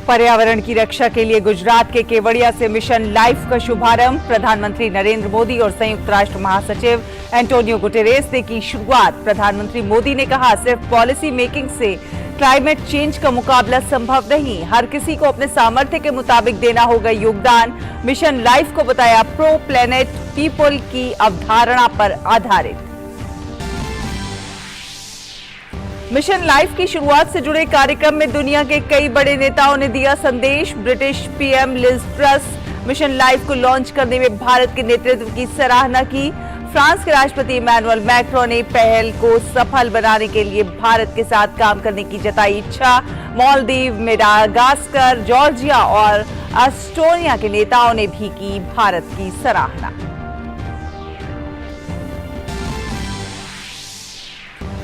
पर्यावरण की रक्षा के लिए गुजरात के केवड़िया से मिशन लाइफ का शुभारंभ। प्रधानमंत्री नरेंद्र मोदी और संयुक्त राष्ट्र महासचिव एंटोनियो गुटेरेस ने की शुरुआत। प्रधानमंत्री मोदी ने कहा, सिर्फ पॉलिसी मेकिंग से क्लाइमेट चेंज का मुकाबला संभव नहीं, हर किसी को अपने सामर्थ्य के मुताबिक देना होगा योगदान। मिशन लाइफ को बताया प्रो प्लेनेट पीपल की अवधारणा पर आधारित। मिशन लाइफ की शुरुआत से जुड़े कार्यक्रम में दुनिया के कई बड़े नेताओं ने दिया संदेश। British PM Liz Truss mission life को लॉन्च करने में भारत के नेतृत्व की सराहना की। फ्रांस के राष्ट्रपति इमैनुअल मैक्रोन ने पहल को सफल बनाने के लिए भारत के साथ काम करने की जताई इच्छा। मालदीव, मेडागास्कर, जॉर्जिया और एस्टोनिया के नेताओं ने भी की भारत की सराहना।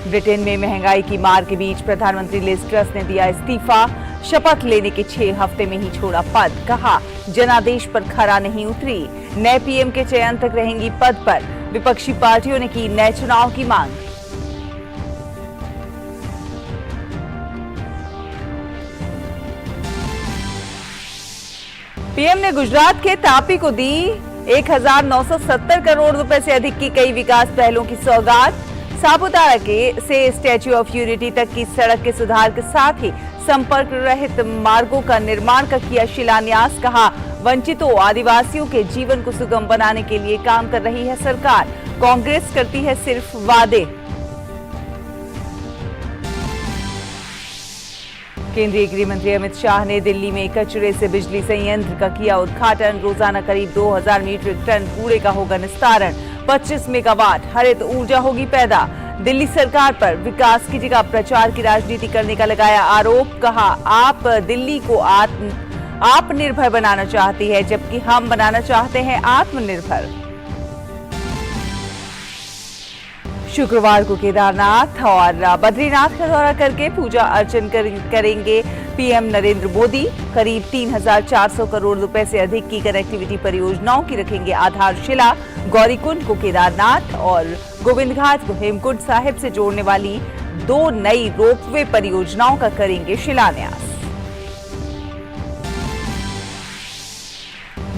ब्रिटेन में महंगाई की मार के बीच प्रधानमंत्री लिज ट्रस ने दिया इस्तीफा। शपथ लेने के 6 हफ्ते में ही छोड़ा पद। कहा, जनादेश पर खरा नहीं उतरी, नए पीएम के चयन तक रहेंगी पद पर। विपक्षी पार्टियों ने की नए चुनाव की मांग। पीएम ने गुजरात के तापी को दी 1970 करोड़ रुपए से अधिक की कई विकास पहलों की सौगात। सापुतारा से स्टैच्यू ऑफ यूनिटी तक की सड़क के सुधार के साथ ही संपर्क रहित मार्गों का निर्माण का किया शिलान्यास। कहा, वंचितों आदिवासियों के जीवन को सुगम बनाने के लिए काम कर रही है सरकार, कांग्रेस करती है सिर्फ वादे। केंद्रीय गृह मंत्री अमित शाह ने दिल्ली में कचरे से बिजली संयंत्र का किया उद्घाटन। रोजाना करीब 2000 मीट्रिक टन कूड़े का होगा निस्तारण। 25 मेगावाट हरित ऊर्जा होगी पैदा। दिल्ली सरकार पर विकास की जगह प्रचार की राजनीति करने का लगाया आरोप। कहा, आप दिल्ली को आत्मनिर्भर बनाना चाहती है, जबकि हम बनाना चाहते हैं आत्मनिर्भर। शुक्रवार को केदारनाथ और बद्रीनाथ का दौरा करके पूजा अर्चन करेंगे पीएम नरेंद्र मोदी। करीब 3400 करोड़ रुपए से अधिक की कनेक्टिविटी परियोजनाओं की रखेंगे आधारशिला। गौरीकुंड को केदारनाथ और गोविंद घाट को हेमकुंड साहिब से जोड़ने वाली 2 नई रोपवे परियोजनाओं का करेंगे शिलान्यास।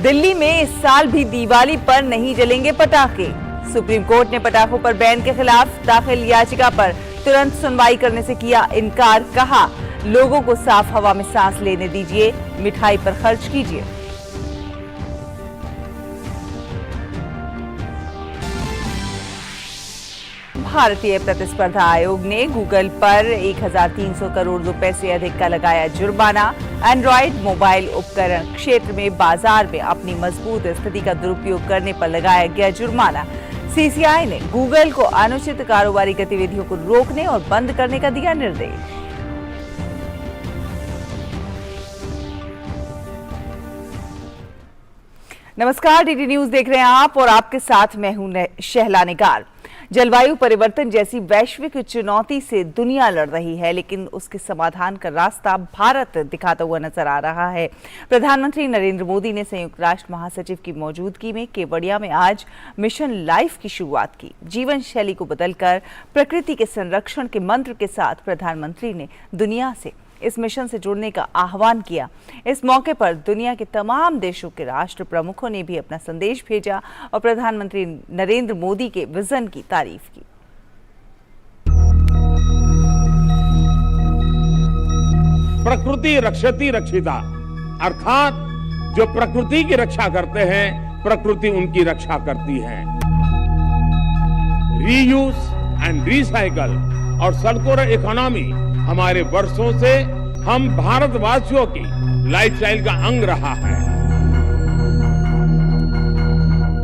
दिल्ली में इस साल भी दिवाली पर नहीं जलेंगे पटाखे। सुप्रीम कोर्ट ने पटाखों पर बैन के खिलाफ दाखिल याचिका पर तुरंत सुनवाई करने से किया इनकार। कहा, लोगों को साफ हवा में सांस लेने दीजिए, मिठाई पर खर्च कीजिए। भारतीय प्रतिस्पर्धा आयोग ने गूगल पर 1300 करोड़ रुपए से अधिक का लगाया जुर्माना। एंड्रॉयड मोबाइल उपकरण क्षेत्र में बाजार में अपनी मजबूत स्थिति का दुरुपयोग करने पर लगाया गया जुर्माना। सीसीआई ने गूगल को अनुचित कारोबारी गतिविधियों को रोकने और बंद करने का दिया निर्देश। नमस्कार, डीडी न्यूज देख रहे हैं आप और आपके साथ मैं हूं शहला निगार। जलवायु परिवर्तन जैसी वैश्विक चुनौती से दुनिया लड़ रही है, लेकिन उसके समाधान का रास्ता भारत दिखाता हुआ नजर आ रहा है। प्रधानमंत्री नरेंद्र मोदी ने संयुक्त राष्ट्र महासचिव की मौजूदगी में केवड़िया में आज मिशन लाइफ की शुरुआत की। जीवन शैली को बदलकर प्रकृति के संरक्षण के मंत्र के साथ प्रधानमंत्री ने दुनिया से इस मिशन से जुड़ने का आह्वान किया। इस मौके पर दुनिया के तमाम देशों के राष्ट्र प्रमुखों ने भी अपना संदेश भेजा और प्रधानमंत्री नरेंद्र मोदी के विजन की तारीफ की। प्रकृति रक्षति रक्षिता, अर्थात जो प्रकृति की रक्षा करते हैं, प्रकृति उनकी रक्षा करती है। रीयूज एंड रिसाइकल और सर्कुलर इकोनॉमी हमारे वर्षों से हम भारतवासियों की लाइफस्टाइल का अंग रहा है।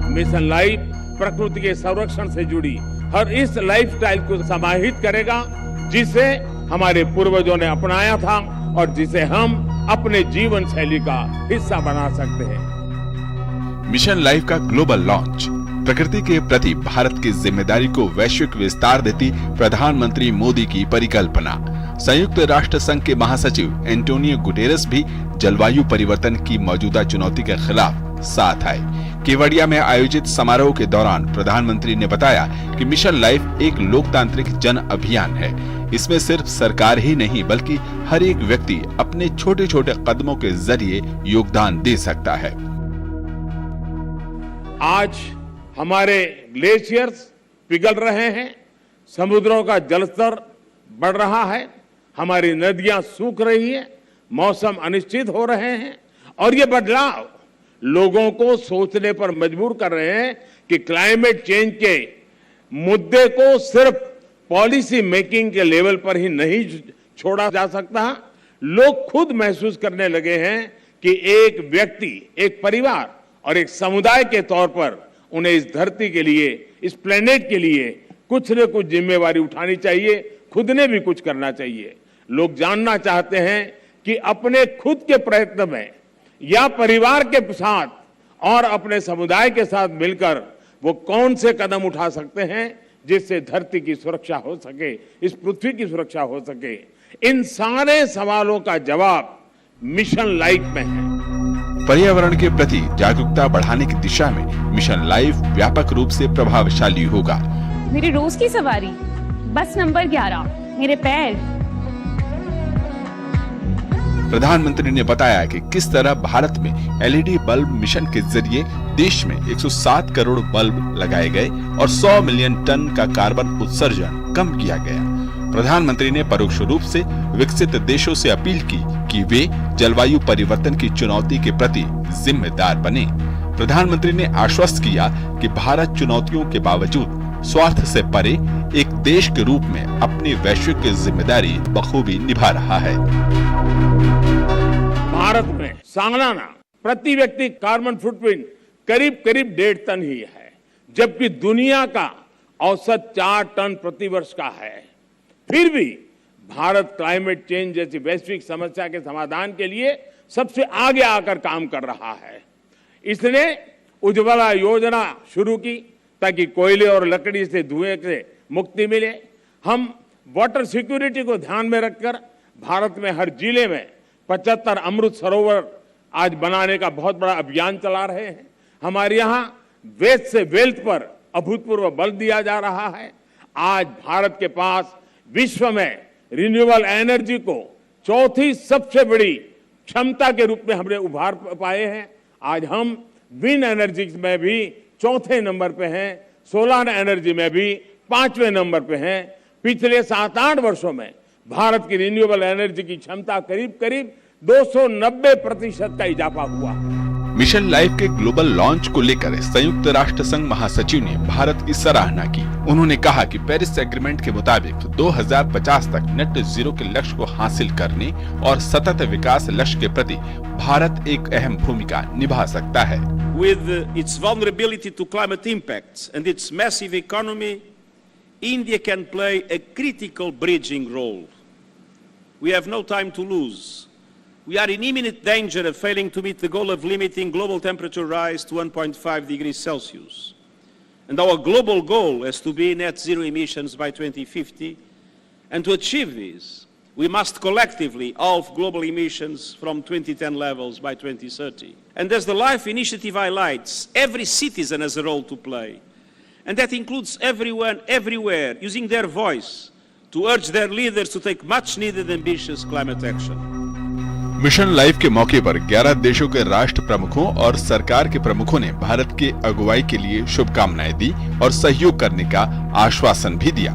मिशन लाइफ प्रकृति के संरक्षण से जुड़ी हर इस लाइफस्टाइल को समाहित करेगा, जिसे हमारे पूर्वजों ने अपनाया था और जिसे हम अपने जीवन शैली का हिस्सा बना सकते हैं। मिशन लाइफ का ग्लोबल लॉन्च प्रकृति के प्रति भारत की जिम्मेदारी को वैश्विक विस्तार देती प्रधानमंत्री मोदी की परिकल्पना। संयुक्त राष्ट्र संघ के महासचिव एंटोनियो गुटेरेस भी जलवायु परिवर्तन की मौजूदा चुनौती के खिलाफ साथ आए। केवड़िया में आयोजित समारोह के दौरान प्रधानमंत्री ने बताया कि मिशन लाइफ एक लोकतांत्रिक जन अभियान है। इसमें सिर्फ सरकार ही नहीं बल्कि हर एक व्यक्ति अपने छोटे छोटे कदमों के जरिए योगदान दे सकता है। आज हमारे ग्लेशियर्स पिघल रहे हैं, समुद्रों का जलस्तर बढ़ रहा है, हमारी नदियां सूख रही है, मौसम अनिश्चित हो रहे हैं और ये बदलाव लोगों को सोचने पर मजबूर कर रहे हैं कि क्लाइमेट चेंज के मुद्दे को सिर्फ पॉलिसी मेकिंग के लेवल पर ही नहीं छोड़ा जा सकता। लोग खुद महसूस करने लगे हैं कि एक व्यक्ति, एक परिवार और एक समुदाय के तौर पर उन्हें इस धरती के लिए, इस प्लेनेट के लिए कुछ न कुछ जिम्मेवारी उठानी चाहिए, खुद ने भी कुछ करना चाहिए। लोग जानना चाहते हैं कि अपने खुद के प्रयत्न में या परिवार के साथ और अपने समुदाय के साथ मिलकर वो कौन से कदम उठा सकते हैं जिससे धरती की सुरक्षा हो सके, इस पृथ्वी की सुरक्षा हो सके। इन सारे सवालों का जवाब मिशन लाइफ में है। पर्यावरण के प्रति जागरूकता बढ़ाने की दिशा में मिशन लाइफ व्यापक रूप से प्रभावशाली होगा। मेरी रोज की सवारी, बस नंबर 11, मेरे पैर। प्रधानमंत्री ने बताया कि किस तरह भारत में एलईडी बल्ब मिशन के जरिए देश में 107 करोड़ बल्ब लगाए गए और 100 मिलियन टन का कार्बन उत्सर्जन कम किया गया। प्रधानमंत्री ने परोक्ष रूप से विकसित देशों से अपील की कि वे जलवायु परिवर्तन की चुनौती के प्रति जिम्मेदार बने। प्रधानमंत्री ने आश्वस्त किया कि भारत चुनौतियों के बावजूद स्वार्थ से परे एक देश के रूप में अपनी वैश्विक जिम्मेदारी बखूबी निभा रहा है। भारत में सालाना प्रति व्यक्ति कार्बन फुटप्रिंट करीब 1.5 टन ही है, जबकि दुनिया का औसत 4 टन प्रति वर्ष का है। फिर भी भारत क्लाइमेट चेंज जैसी वैश्विक समस्या के समाधान के लिए सबसे आगे आकर काम कर रहा है। इसने उज्ज्वला योजना शुरू की ताकि कोयले और लकड़ी से धुएं से मुक्ति मिले। हम वाटर सिक्योरिटी को ध्यान में रखकर भारत में हर जिले में 75 अमृत सरोवर आज बनाने का बहुत बड़ा अभियान चला रहे हैं। हमारे यहाँ वेस्ट से वेल्थ पर अभूतपूर्व बल दिया जा रहा है। आज भारत के पास विश्व में रिन्यूएबल एनर्जी को चौथी सबसे बड़ी क्षमता के रूप में हमने उभार पाए हैं। आज हम विंड एनर्जी में भी चौथे नंबर पे हैं, सोलर एनर्जी में भी 5वें नंबर पे हैं। पिछले 7-8 वर्षों में भारत की रिन्यूएबल एनर्जी की क्षमता करीब 290% का इजाफा हुआ। मिशन लाइफ के ग्लोबल लॉन्च को लेकर संयुक्त राष्ट्र संघ महासचिव ने भारत की सराहना की। उन्होंने कहा कि पेरिस एग्रीमेंट के मुताबिक 2050 तक नेट जीरो के लक्ष्य को हासिल करने और सतत विकास लक्ष्य के प्रति भारत एक अहम भूमिका निभा सकता है। With its vulnerability to climate impacts and its massive economy, India can play a critical bridging role. We have no time to lose. We are in imminent danger of failing to meet the goal of limiting global temperature rise to 1.5 degrees Celsius. And our global goal is to be net zero emissions by 2050. And to achieve this, we must collectively halve global emissions from 2010 levels by 2030. And as the LIFE initiative highlights, every citizen has a role to play. And that includes everyone, everywhere, using their voice to urge their leaders to take much needed ambitious climate action. Mission life के मौके पर 11 देशों के राष्ट्र प्रमुखों और सरकार के प्रमुखों ने भारत के अगुवाई के लिए शुभकामनाएं दी और सहयोग करने का आश्वासन भी दिया।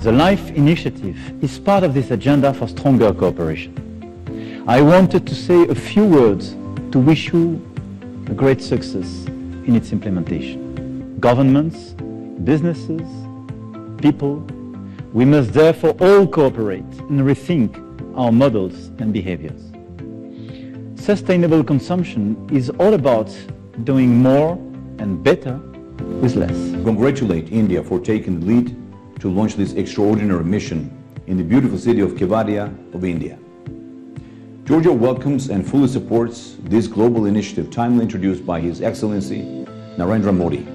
The LIFE initiative is part of this agenda for stronger cooperation. I wanted to say a few words to wish you a great success in its implementation. Governments, businesses, people, we must therefore all cooperate and rethink our models and behaviors. Sustainable consumption is all about doing more and better with less. Congratulate India for taking the lead to launch this extraordinary mission in the beautiful city of Kevadia of India. Georgia welcomes and fully supports this global initiative timely introduced by His Excellency Narendra Modi,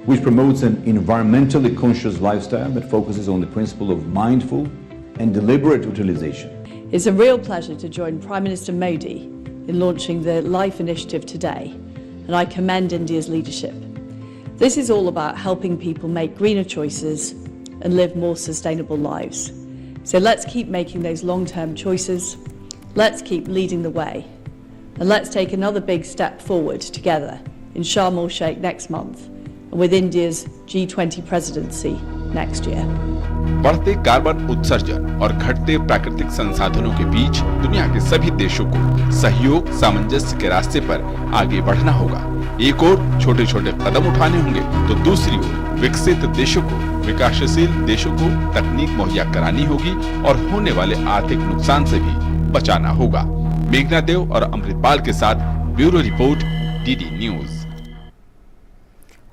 which promotes an environmentally conscious lifestyle that focuses on the principle of mindful and deliberate utilization. It's a real pleasure to join Prime Minister Modi in launching the LIFE initiative today and I commend India's leadership. This is all about helping people make greener choices and live more sustainable lives. So let's keep making those long-term choices, let's keep leading the way, and let's take another big step forward together in Sharm el-Sheikh next month and with India's G20 presidency next year. बढ़ते carbon उत्सर्जन और घटते प्राकृतिक संसाधनों के बीच दुनिया के सभी देशों को सहयोग सामंजस्य के रास्ते पर आगे बढ़ना होगा। एक ओर छोटे छोटे कदम उठाने होंगे तो दूसरी ओर विकसित देशों को विकासशील देशों को तकनीक मुहैया करानी होगी और होने वाले आर्थिक नुकसान से भी बचाना होगा। मेघना देव और अमृतपाल के साथ ब्यूरो रिपोर्ट, डीडी न्यूज।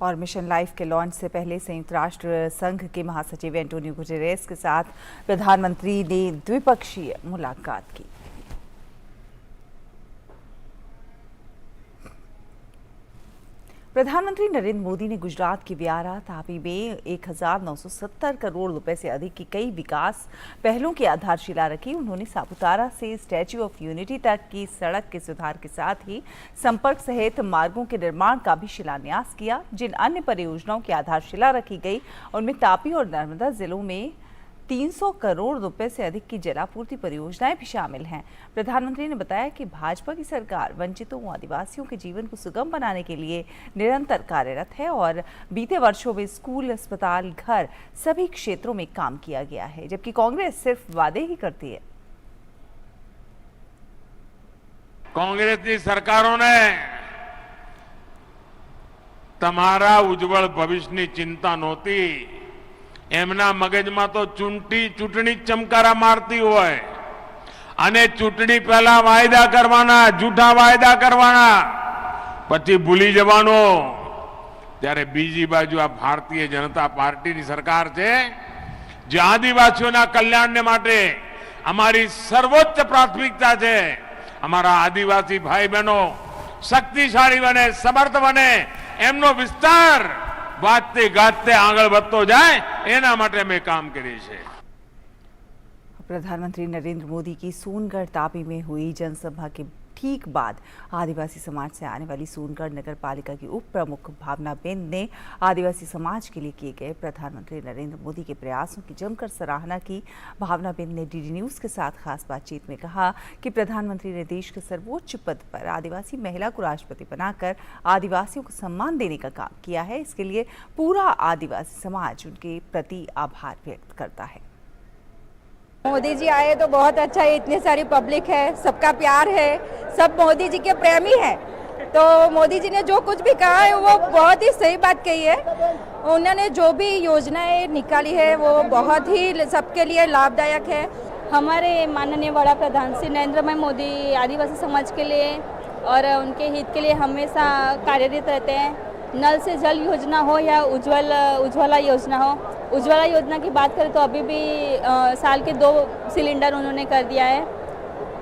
और मिशन लाइफ के लॉन्च से पहले संयुक्त राष्ट्र संघ के महासचिव एंटोनियो गुटेरेस के साथ प्रधानमंत्री ने द्विपक्षीय मुलाकात की। प्रधानमंत्री नरेंद्र मोदी ने गुजरात की व्यारा तापी में 1970 करोड़ रुपए से अधिक की कई विकास पहलों की आधारशिला रखी। उन्होंने सापुतारा से स्टैच्यू ऑफ यूनिटी तक की सड़क के सुधार के साथ ही संपर्क सहित मार्गों के निर्माण का भी शिलान्यास किया। जिन अन्य परियोजनाओं की आधारशिला रखी गई उनमें तापी और नर्मदा जिलों में 300 करोड़ रुपए से अधिक की जलापूर्ति परियोजनाएं भी शामिल हैं। प्रधानमंत्री ने बताया कि भाजपा की सरकार वंचितों व आदिवासियों के जीवन को सुगम बनाने के लिए निरंतर कार्यरत है और बीते वर्षों में स्कूल, अस्पताल, घर सभी क्षेत्रों में काम किया गया है, जबकि कांग्रेस सिर्फ वादे ही करती है। कांग्रेस की सरकारों ने તમારા ઉજ્જવળ ભવિષ્યની ચિંતા નહોતી, એમના મગજમાં તો ચૂંટણી ચમકારા મારતી હોય અને ચૂંટણી પહેલા વાયદા કરવાના, જૂઠા વાયદા કરવાના, પછી ભૂલી જવાનો। ત્યારે બીજી બાજુ આ ભારતીય જનતા પાર્ટીની સરકાર છે જે આદિવાસીઓના કલ્યાણને માટે અમારી સર્વોચ્ચ પ્રાથમિકતા છે। અમારા આદિવાસી ભાઈ બહેનો શક્તિશાળી બને, સમર્થ બને, એમનો વિસ્તાર વાતે ગાતે આગળ વધતો જાય એના માટે અમે કામ કરીએ છીએ। प्रधानमंत्री नरेंद्र मोदी की सोनगढ़ तापी में हुई जनसभा के ठीक बाद आदिवासी समाज से आने वाली सोनगढ़ नगर पालिका की उप प्रमुख भावनाबेन ने आदिवासी समाज के लिए किए गए प्रधानमंत्री नरेंद्र मोदी के प्रयासों की जमकर सराहना की। भावनाबेन ने डीडी न्यूज के साथ खास बातचीत में कहा कि प्रधानमंत्री ने देश के सर्वोच्च पद पर आदिवासी महिला को राष्ट्रपति बनाकर आदिवासियों को सम्मान देने का काम किया है। इसके लिए पूरा आदिवासी समाज उनके प्रति आभार व्यक्त करता है। मोदी जी आए तो बहुत अच्छा है, इतनी सारी पब्लिक है, सबका प्यार है, सब मोदी जी के प्रेमी है। तो मोदी जी ने जो कुछ भी कहा है वो बहुत ही सही बात कही है। उन्होंने जो भी योजनाएं निकाली है वो बहुत ही सबके लिए लाभदायक है। हमारे माननीय बड़ा प्रधान श्री नरेंद्र भाई मोदी आदिवासी समाज के लिए और उनके हित के लिए हमेशा कार्यरत रहते हैं। नल से जल योजना हो या उज्ज्वला योजना हो, उज्ज्वला योजना की बात करें तो अभी भी साल के 2 सिलेंडर उन्होंने कर दिया है।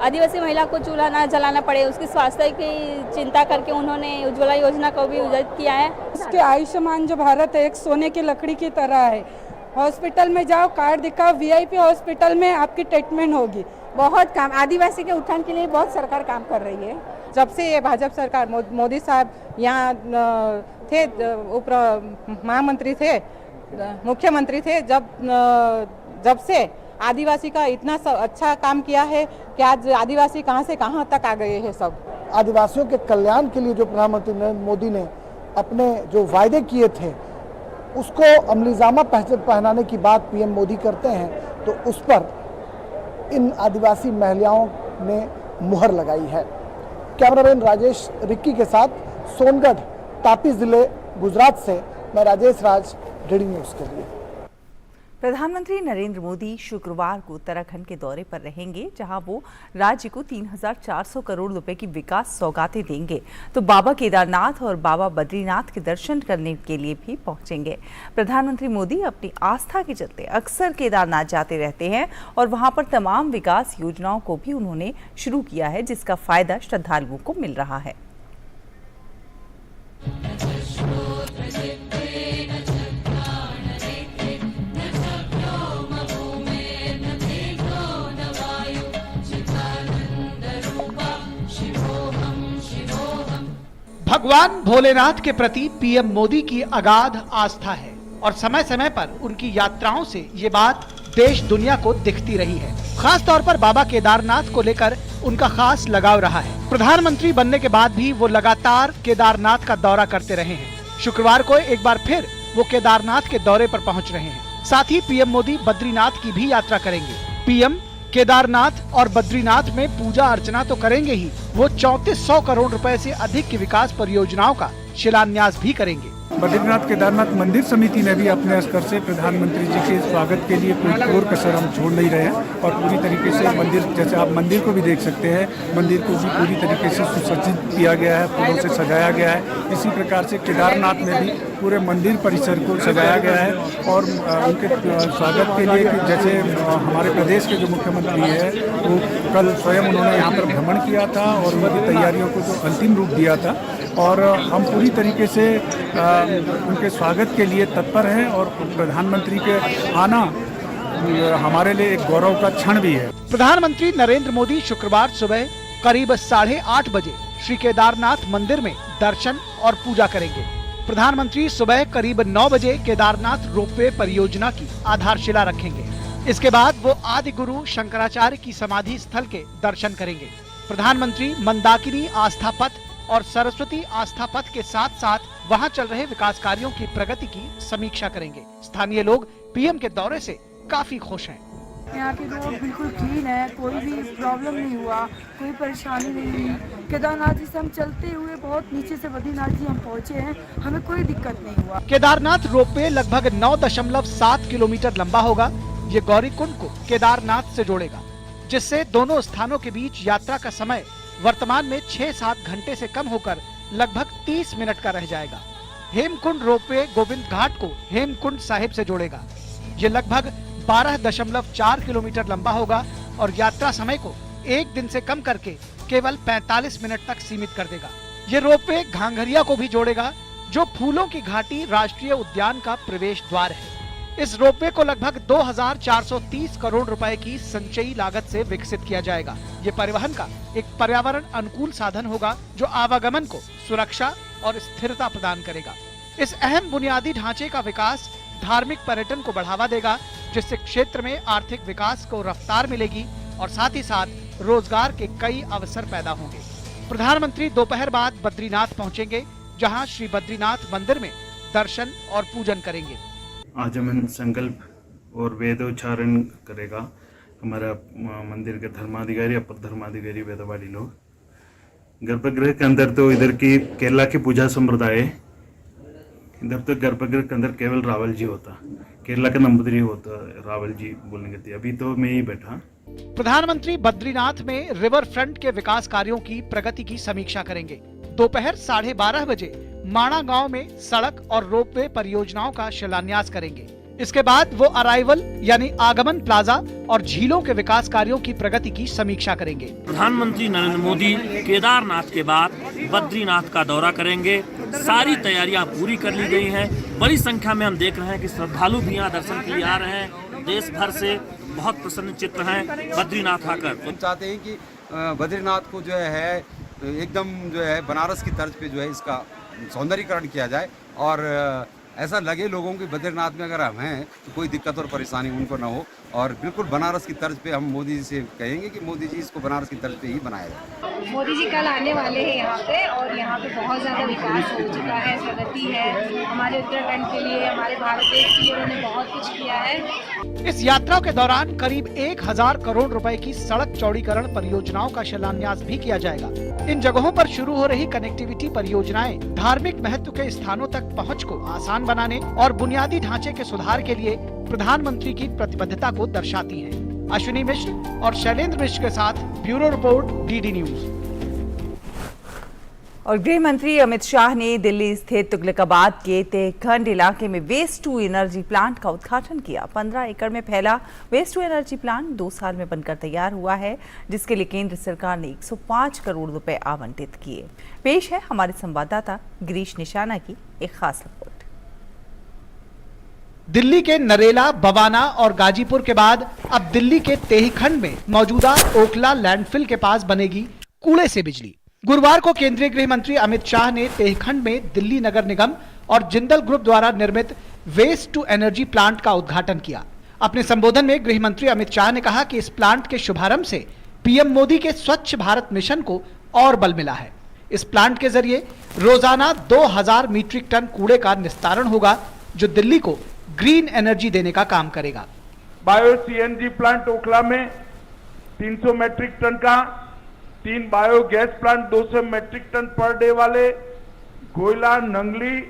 आदिवासी महिला को चूल्हा ना जलाना पड़े उसकी स्वास्थ्य की चिंता करके उन्होंने उज्ज्वला योजना को भी उजागर किया है। उसके आयुष्मान जो भारत है एक सोने की लकड़ी की तरह है। हॉस्पिटल में जाओ, कार्ड दिखाओ, वीआईपी हॉस्पिटल में आपकी ट्रीटमेंट होगी। बहुत काम आदिवासी के उत्थान के लिए बहुत सरकार काम कर रही है। जब से ये भाजपा सरकार मोदी साहब यहाँ थे, उप महामंत्री थे, मुख्यमंत्री थे, जब से आदिवासी का इतना अच्छा काम किया है कि आज आदिवासी कहाँ से कहाँ तक आ गए हैं। सब आदिवासियों के कल्याण के लिए जो प्रधानमंत्री नरेंद्र मोदी ने अपने जो वायदे किए थे उसको अमलीजामा पहनाने की बात पीएम मोदी करते हैं तो उस पर इन आदिवासी महिलाओं ने मुहर लगाई है। कैमरामैन राजेश रिक्की के साथ सोनगढ़, तापी जिले, गुजरात से मैं राजेश राज, डीडी न्यूज के लिए। प्रधानमंत्री नरेंद्र मोदी शुक्रवार को उत्तराखंड के दौरे पर रहेंगे, जहां वो राज्य को 3400 करोड़ रुपए की विकास सौगातें देंगे तो बाबा केदारनाथ और बाबा बद्रीनाथ के दर्शन करने के लिए भी पहुंचेंगे। प्रधानमंत्री मोदी अपनी आस्था के चलते अक्सर केदारनाथ जाते रहते हैं और वहां पर तमाम विकास योजनाओं को भी उन्होंने शुरू किया है, जिसका फायदा श्रद्धालुओं को मिल रहा है। भगवान भोलेनाथ के प्रति पीएम मोदी की अगाध आस्था है और समय समय पर उनकी यात्राओं से ये बात देश दुनिया को दिखती रही है। खास तौर पर बाबा केदारनाथ को लेकर उनका खास लगाव रहा है। प्रधानमंत्री बनने के बाद भी वो लगातार केदारनाथ का दौरा करते रहे हैं। शुक्रवार को एक बार फिर वो केदारनाथ के दौरे पर पहुंच रहे हैं। साथ ही पीएम मोदी बद्रीनाथ की भी यात्रा करेंगे। पीएम केदारनाथ और बद्रीनाथ में पूजा अर्चना तो करेंगे ही, वो 3400 करोड़ रुपए से अधिक की विकास परियोजनाओं का शिलान्यास भी करेंगे। बद्रीनाथ केदारनाथ मंदिर समिति ने भी अपने स्तर से प्रधानमंत्री जी के स्वागत के लिए कोई कोर कसर हम छोड़ नहीं रहे हैं और पूरी तरीके से मंदिर, जैसे आप मंदिर को भी देख सकते हैं, मंदिर को भी पूरी तरीके से सुसज्जित किया गया है, फूलों से सजाया गया है। इसी प्रकार से केदारनाथ में भी पूरे मंदिर परिसर को सजाया गया है और उनके स्वागत के लिए जैसे हमारे प्रदेश के जो मुख्यमंत्री है वो कल स्वयं उन्होंने यहाँ पर भ्रमण किया था और उनकी तैयारियों को जो अंतिम रूप दिया था और हम पूरी तरीके से उनके स्वागत के लिए तत्पर हैं और प्रधानमंत्री के आना हमारे लिए एक गौरव का क्षण भी है। प्रधानमंत्री नरेंद्र मोदी शुक्रवार सुबह करीब 8:30 बजे श्री केदारनाथ मंदिर में दर्शन और पूजा करेंगे। प्रधानमंत्री सुबह करीब 9 बजे केदारनाथ रोपवे परियोजना की आधारशिला रखेंगे। इसके बाद वो आदि गुरु शंकराचार्य की समाधि स्थल के दर्शन करेंगे। प्रधानमंत्री मंदाकिनी आस्था पथ और सरस्वती आस्था पथ के साथ साथ वहां चल रहे विकास कार्यों की प्रगति की समीक्षा करेंगे। स्थानीय लोग पीएम के दौरे से काफी खुश हैं। यहाँ की रोड बिल्कुल क्लीन है, कोई भी प्रॉब्लम नहीं हुआ, कोई परेशानी नहीं हुई। केदारनाथ जी से हम चलते हुए बहुत नीचे से बद्रीनाथ जी हम पहुँचे हैं, हमें कोई दिक्कत नहीं हुआ। केदारनाथ रोपवे लगभग 9.7 किलोमीटर लंबा होगा। ये गौरीकुंड को केदारनाथ से जोड़ेगा, जिससे दोनों स्थानों के बीच यात्रा का समय वर्तमान में 6-7 घंटे से कम होकर लगभग 30 मिनट का रह जाएगा। हेमकुंड रोपवे गोविंद घाट को हेमकुंड साहिब से जोड़ेगा। ये लगभग 12.4 किलोमीटर लंबा होगा और यात्रा समय को एक दिन से कम करके केवल 45 मिनट तक सीमित कर देगा। ये रोपवे घांघरिया को भी जोड़ेगा, जो फूलों की घाटी राष्ट्रीय उद्यान का प्रवेश द्वार है। इस रोपवे को लगभग 2430 करोड़ रुपए की संचयी लागत से विकसित किया जाएगा। ये परिवहन का एक पर्यावरण अनुकूल साधन होगा, जो आवागमन को सुरक्षा और स्थिरता प्रदान करेगा। इस अहम बुनियादी ढांचे का विकास धार्मिक पर्यटन को बढ़ावा देगा, जिससे क्षेत्र में आर्थिक विकास को रफ्तार मिलेगी और साथ ही साथ रोजगार के कई अवसर पैदा होंगे। प्रधानमंत्री दोपहर बाद बद्रीनाथ पहुंचेंगे, जहां श्री बद्रीनाथ मंदिर में दर्शन और पूजन करेंगे। आचमन संकल्प और वेदोच्चारण करेगा हमारा मंदिर के धर्माधिकारी, अपर धर्माधिकारी, वेदवाड़ी लोग। गर्भगृह के अंदर तो इधर की केरला की पूजा संप्रदाय, इधर तो गर्भगृह के अंदर केवल रावल जी होता, केरला का नंबदरी होता, रावल जी बोलने के। अभी तो मैं ही बैठा। प्रधानमंत्री बद्रीनाथ में रिवर फ्रंट के विकास कार्यों की प्रगति की समीक्षा करेंगे। दोपहर 12:30 बजे माणा गांव में सड़क और रोपवे परियोजनाओं का शिलान्यास करेंगे। इसके बाद वो अराइवल यानी आगमन प्लाजा और झीलों के विकास कार्यों की प्रगति की समीक्षा करेंगे। प्रधानमंत्री नरेंद्र मोदी केदारनाथ के बाद बद्रीनाथ का दौरा करेंगे। सारी तैयारियां पूरी कर ली गई हैं। बड़ी संख्या में हम देख रहे हैं कि श्रद्धालु भी यहाँ दर्शन के लिए आ रहे हैं। देश भर से बहुत प्रसन्न चित्र हैं बद्रीनाथ आकर। हम चाहते हैं कि बद्रीनाथ को जो है एकदम जो है बनारस की तर्ज पे जो है इसका सौंदर्यीकरण किया जाए और ऐसा लगे लोगों की बद्रीनाथ में अगर हम हैं तो कोई दिक्कत और परेशानी उनको ना हो और बिल्कुल बनारस की तर्ज पे हम मोदी जी से कहेंगे कि मोदी जी इसको बनारस की तर्ज पे ही बनाया जाए। मोदी जी कल आने वाले हैं यहाँ पे और यहाँ पे बहुत ज़्यादा विकास हो चुका है, प्रगति है हमारे उत्तराखंड के लिए, हमारे भारत देश के लिए उन्होंने बहुत कुछ किया है। इस यात्रा के दौरान करीब 1000 करोड़ रुपए की सड़क चौड़ीकरण परियोजनाओं का शिलान्यास भी किया जाएगा। इन जगहों पर शुरू हो रही कनेक्टिविटी परियोजनाएं धार्मिक महत्व के स्थानों तक पहुँच को आसान बनाने और बुनियादी ढांचे के सुधार के लिए प्रधानमंत्री की प्रतिबद्धता को दर्शाती हैं। अश्विनी मिश्र और शैलेंद्र मिश्र के साथ ब्यूरो रिपोर्ट डीडी न्यूज। और गृह मंत्री अमित शाह ने दिल्ली स्थित तुगलकाबाद के तेहखंड इलाके में वेस्ट टू एनर्जी प्लांट का उद्घाटन किया। 15 एकड़ में फैला वेस्ट टू एनर्जी प्लांट 2 साल में बनकर तैयार हुआ है, जिसके लिए केंद्र सरकार ने 105 करोड़ रुपए आवंटित किए। पेश है हमारे संवाददाता गिरीश निशाना की एक खास रिपोर्ट। दिल्ली के नरेला, बवाना और गाजीपुर के बाद अब दिल्ली के तेहखंड में मौजूदा ओखला लैंडफिल के पास बनेगी कूड़े से बिजली। गुरुवार को केंद्रीय गृह मंत्री अमित शाह ने टेहखंड में दिल्ली नगर निगम और जिंदल ग्रुप द्वारा निर्मित वेस्ट टू एनर्जी प्लांट का उद्घाटन किया। अपने संबोधन में गृह मंत्री अमित शाह ने कहा कि इस प्लांट के शुभारंभ से पीएम मोदी के स्वच्छ भारत मिशन को और बल मिला है। इस प्लांट के जरिए रोजाना 2000 मीट्रिक टन कूड़े का निस्तारण होगा, जो दिल्ली को ग्रीन एनर्जी देने का काम करेगा। बायो सीएनजी प्लांट ओखला में 300 मीट्रिक टन का, 3 biogas plant 200 metric ton per day वाले, गोयला, नंगली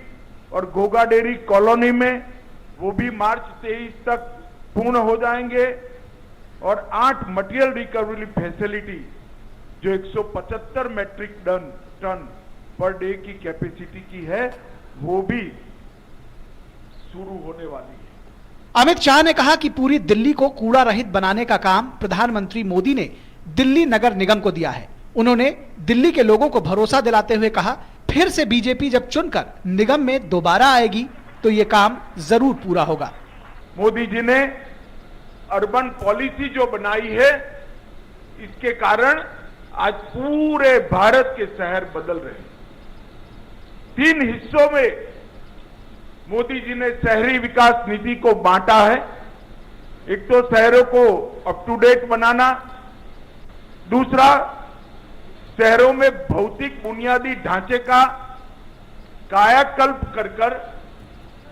और गोगाडेरी कॉलोनी में वो भी मार्च 23 तक पूर्ण हो जाएंगे। और 8 मटेरियल रिकवरी फैसिलिटी जो 175 मीट्रिक टन पर डे की कैपेसिटी की है, वो भी शुरू होने वाली है। अमित शाह ने कहा कि पूरी दिल्ली को कूड़ा रहित बनाने का काम प्रधानमंत्री मोदी ने दिल्ली नगर निगम को दिया है। उन्होंने दिल्ली के लोगों को भरोसा दिलाते हुए कहा, फिर से बीजेपी जब चुनकर निगम में दोबारा आएगी तो ये काम जरूर पूरा होगा। मोदी जी ने अर्बन पॉलिसी जो बनाई है, इसके कारण आज पूरे भारत के शहर बदल रहे हैं। 3 हिस्सों में मोदी जी ने शहरी विकास नीति को बांटा है। एक तो शहरों को अप टू डेट बनाना, दूसरा शहरों में भौतिक बुनियादी ढांचे का कायाकल्प कर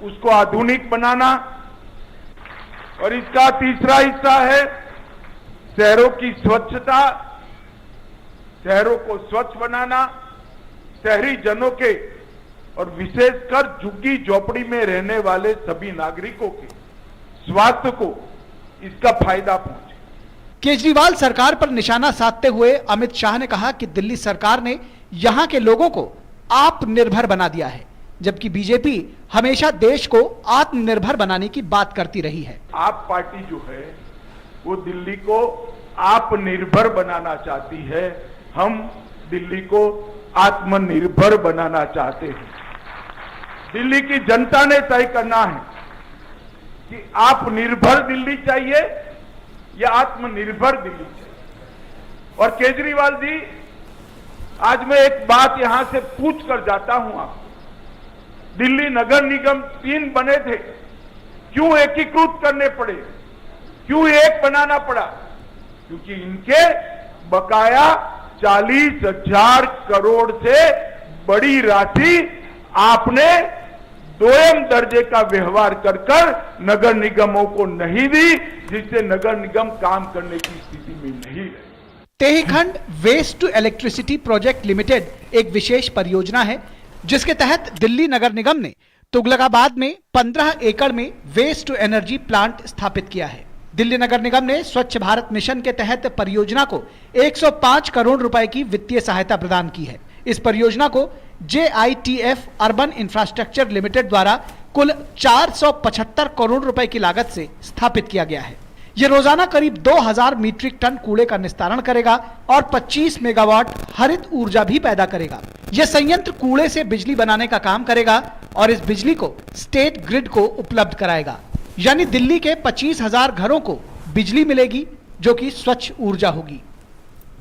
उसको आधुनिक बनाना, और इसका तीसरा हिस्सा है शहरों की स्वच्छता, शहरों को स्वच्छ बनाना, शहरी जनों के और विशेषकर झुग्गी झोपड़ी में रहने वाले सभी नागरिकों के स्वास्थ्य को इसका फायदा पहुंचे। केजरीवाल सरकार पर निशाना साधते हुए अमित शाह ने कहा कि दिल्ली सरकार ने यहां के लोगों को आत्मनिर्भर बना दिया है, जबकि बीजेपी हमेशा देश को आत्मनिर्भर बनाने की बात करती रही है। आप पार्टी जो है वो दिल्ली को आत्मनिर्भर बनाना चाहती है, हम दिल्ली को आत्मनिर्भर बनाना चाहते हैं। दिल्ली की जनता ने तय करना है कि आप निर्भर दिल्ली चाहिए या आत्मनिर्भर दिल्ली चाहिए। और केजरीवाल जी, आज मैं एक बात यहां से पूछ कर जाता हूं आपको, दिल्ली नगर निगम 3 बने थे, क्यों एकीकृत करने पड़े, क्यों एक बनाना पड़ा? क्योंकि इनके बकाया 40,000 करोड़ से बड़ी राशि आपने दोयम दर्जे का व्यवहार कर नगर निगमों को नहीं दी, जिससे नगर निगम काम करने की स्थिति में नहीं रहे। Tehkhand waste to electricity project limited एक विशेष परियोजना है, जिसके तहत दिल्ली नगर निगम ने तुगलकाबाद में 15 एकड़ में वेस्ट टू एनर्जी प्लांट स्थापित किया है। दिल्ली नगर निगम ने स्वच्छ भारत मिशन के तहत परियोजना को 105 करोड़ रुपए की वित्तीय सहायता प्रदान की है। इस परियोजना को JITF अर्बन इंफ्रास्ट्रक्चर लिमिटेड द्वारा कुल 475 करोड़ रुपए की लागत से स्थापित किया गया है। ये रोजाना करीब 2000 मीट्रिक टन कूड़े का निस्तारण करेगा और 25 मेगावाट हरित ऊर्जा भी पैदा करेगा। यह संयंत्र कूड़े से बिजली बनाने का काम करेगा और इस बिजली को स्टेट ग्रिड को उपलब्ध कराएगा, यानी दिल्ली के 25,000 घरों को बिजली मिलेगी, जो कि स्वच्छ ऊर्जा होगी।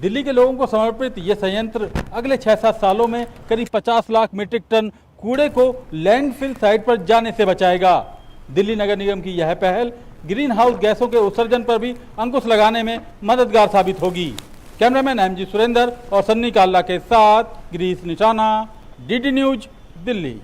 दिल्ली के लोगों को समर्पित ये संयंत्र अगले 6-7 सालों में करीब 50 लाख मीट्रिक टन कूड़े को लैंडफिल साइट पर जाने से बचाएगा। दिल्ली नगर निगम की यह पहल ग्रीन हाउस गैसों के उत्सर्जन पर भी अंकुश लगाने में मददगार साबित होगी। कैमरामैन MG सुरेंद्र और सन्नी काल्ला के साथ गिरीश निशाना, DD न्यूज, दिल्ली।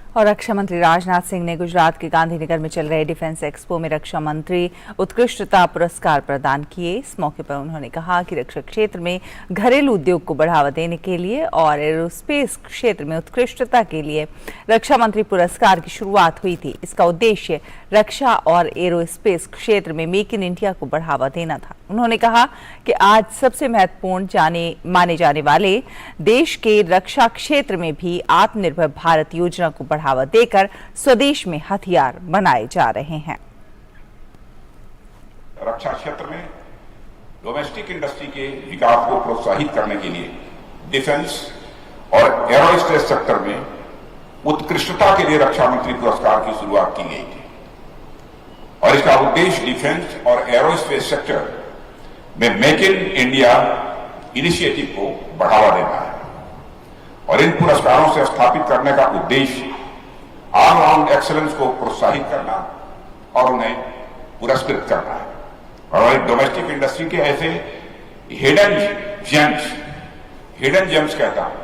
और रक्षा मंत्री राजनाथ सिंह ने गुजरात के गांधीनगर में चल रहे डिफेंस एक्सपो में रक्षा मंत्री उत्कृष्टता पुरस्कार प्रदान किए। इस मौके पर उन्होंने कहा कि रक्षा क्षेत्र में घरेलू उद्योग को बढ़ावा देने के लिए और एरोस्पेस क्षेत्र में उत्कृष्टता के लिए रक्षा मंत्री पुरस्कार की शुरुआत हुई थी। इसका उद्देश्य रक्षा और एरोस्पेस क्षेत्र में मेक इन इंडिया को बढ़ावा देना था। उन्होंने कहा कि आज सबसे महत्वपूर्ण माने जाने वाले देश के रक्षा क्षेत्र में भी आत्मनिर्भर भारत योजना को बढ़ावा देकर स्वदेश में हथियार बनाए जा रहे हैं। रक्षा क्षेत्र में डोमेस्टिक इंडस्ट्री के विकास को प्रोत्साहित करने के लिए डिफेंस और एरोस्पेस सेक्टर में उत्कृष्टता के लिए रक्षा मंत्री पुरस्कार की शुरुआत की गई थी और इसका उद्देश्य डिफेंस और एरोस्पेस सेक्टर में मेक इन इंडिया इनिशिएटिव को बढ़ावा देना है और इन पुरस्कारों से स्थापित करने का उद्देश्य ऑलराउंड एक्सीलेंस को प्रोत्साहित करना और उन्हें पुरस्कृत करना है। और डोमेस्टिक इंडस्ट्री के ऐसे हिडन जेम्स कहता हूं,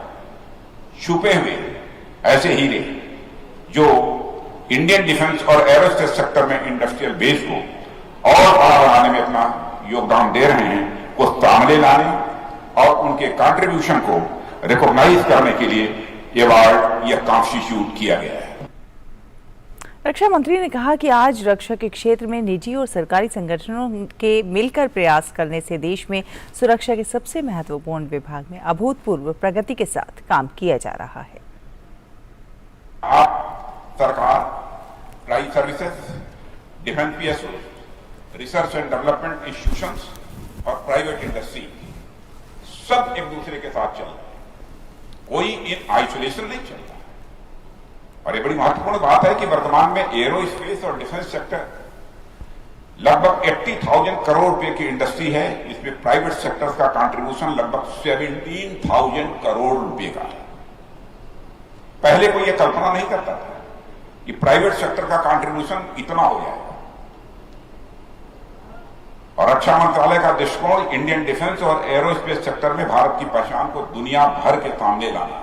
छुपे हुए ऐसे हीरे जो इंडियन डिफेंस और एरोस्पेस सेक्टर में इंडस्ट्रियल बेस को और बड़ा बनाने में अपना योगदान दे रहे हैं, को सामने लाने और उनके कंट्रीब्यूशन को रिकॉग्नाइज करने के लिए ये अवार्ड या कॉन्स्टिट्यूट किया गया है। रक्षा मंत्री ने कहा कि आज रक्षा के क्षेत्र में निजी और सरकारी संगठनों के मिलकर प्रयास करने से देश में सुरक्षा के सबसे महत्वपूर्ण विभाग में अभूतपूर्व प्रगति के साथ काम किया जा रहा है। आप सरकार, private services, defence PSO, research and development institutions और प्राइवेट इंडस्ट्री सब एक दूसरे के साथ चल रहे हैं, कोई इन आइसोलेशन नहीं चल रहा। और ये बड़ी महत्वपूर्ण बात है कि वर्तमान में एरो स्पेस और डिफेंस सेक्टर लगभग 80,000 करोड़ रुपए की इंडस्ट्री है, इसमें प्राइवेट सेक्टर का कंट्रीब्यूशन लगभग 17,000 करोड़ रुपए का है। पहले कोई ये कल्पना नहीं करता था कि प्राइवेट सेक्टर का कंट्रीब्यूशन इतना हो जाएगा। और रक्षा मंत्रालय का दृष्टिकोण इंडियन डिफेंस और एरोस्पेस सेक्टर में भारत की पहचान को दुनिया भर के सामने लाना है।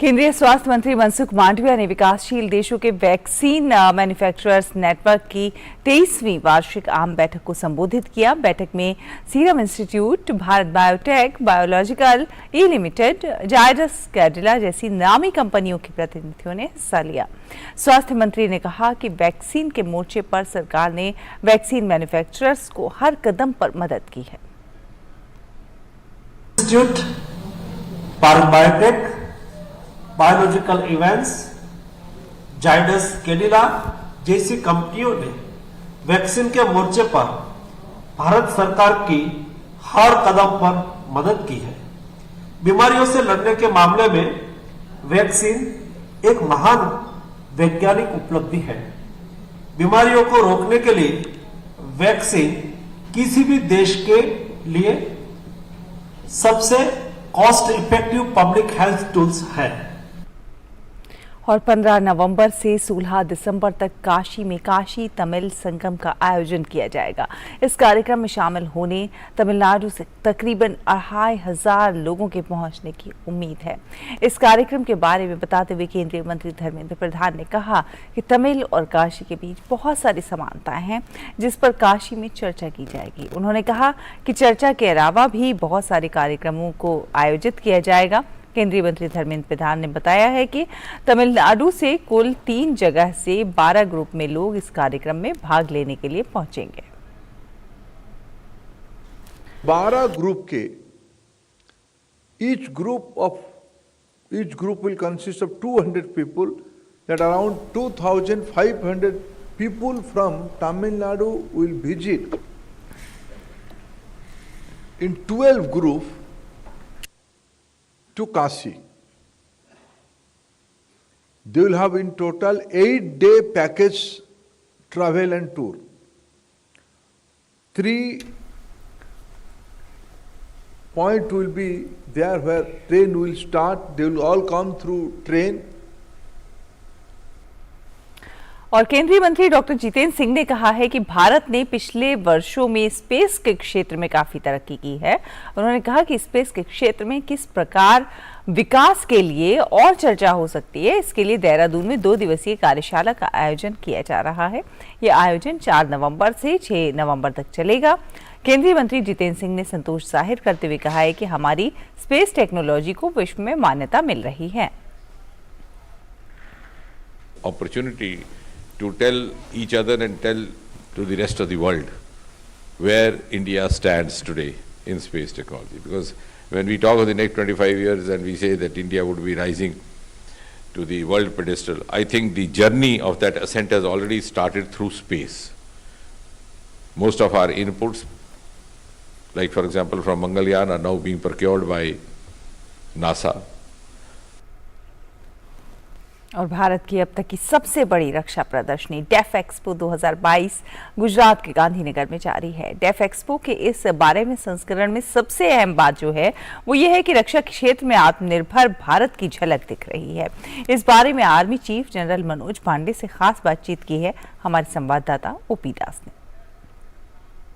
केंद्रीय स्वास्थ्य मंत्री मनसुख मांडविया ने विकासशील देशों के वैक्सीन मैन्युफैक्चरर्स नेटवर्क की 23वीं वार्षिक आम बैठक को संबोधित किया। बैठक में serum institute, Bharat biotech, biological E limited, Zydus Cadila जैसी नामी कंपनियों के प्रतिनिधियों ने हिस्सा लिया। स्वास्थ्य मंत्री ने कहा कि वैक्सीन के मोर्चे पर सरकार ने वैक्सीन मैन्युफैक्चरर्स को हर कदम पर मदद की है। Bharat biotech, biological events, Zydus Cadila जैसी कंपनियों ने वैक्सीन के मोर्चे पर भारत सरकार की हर कदम पर मदद की है। बीमारियों से लड़ने के मामले में वैक्सीन एक महान वैज्ञानिक उपलब्धि है। बीमारियों को रोकने के लिए वैक्सीन किसी भी देश के लिए सबसे cost effective public health tools है। और 15 नवंबर से 16 दिसंबर तक काशी में काशी तमिल संगम का आयोजन किया जाएगा। इस कार्यक्रम में शामिल होने तमिलनाडु से तकरीबन 2500 लोगों के पहुंचने की उम्मीद है। इस कार्यक्रम के बारे में बताते हुए केंद्रीय मंत्री धर्मेंद्र प्रधान ने कहा कि तमिल और काशी के बीच बहुत सारी समानताएं हैं, जिस पर काशी में चर्चा की जाएगी। उन्होंने कहा कि चर्चा के अलावा भी बहुत सारे कार्यक्रमों को आयोजित किया जाएगा। केंद्रीय मंत्री धर्मेंद्र प्रधान ने बताया है कि तमिलनाडु से कुल 3 जगह से 12 ग्रुप में लोग इस कार्यक्रम में भाग लेने के लिए पहुंचेंगे। 12 ग्रुप के each group will consist of 200 people, that around 2,500 people from Tamil Nadu will visit in 12 groups to Kashi. They will have in total 8-day package travel and tour. 3 points will be there where train will start. They will all come through train. और केंद्रीय मंत्री doctor Jitendra Singh ने कहा है कि भारत ने पिछले वर्षों में स्पेस के क्षेत्र में काफी तरक्की की है। उन्होंने कहा कि स्पेस के क्षेत्र में किस प्रकार विकास के लिए और चर्चा हो सकती है, इसके लिए देहरादून में 2 दिवसीय कार्यशाला का आयोजन किया जा रहा है। यह आयोजन 4 नवंबर से 6 नवंबर तक चलेगा। केंद्रीय मंत्री जितेंद्र सिंह ने संतोष जाहिर करते हुए कहा है कि हमारी स्पेस टेक्नोलॉजी को विश्व में मान्यता मिल रही है। Opportunity to tell each other and tell to the rest of the world where India stands today in space technology. Because when we talk of the next 25 years and we say that India would be rising to the world pedestal, I think the journey of that ascent has already started through space. Most of our inputs, like for example from Mangalyaan, are now being procured by NASA. और भारत की अब तक की सबसे बड़ी रक्षा प्रदर्शनी def expo 2022 Gujarat के गांधीनगर में जारी है। डेफ एक्सपो के इस बारे में संस्करण में सबसे अहम बात जो है वो ये है कि रक्षा क्षेत्र में आत्मनिर्भर भारत की झलक दिख रही है। इस बारे में army chief general Manoj Pandey से खास बातचीत की है हमारे संवाददाता ओपी दास ने।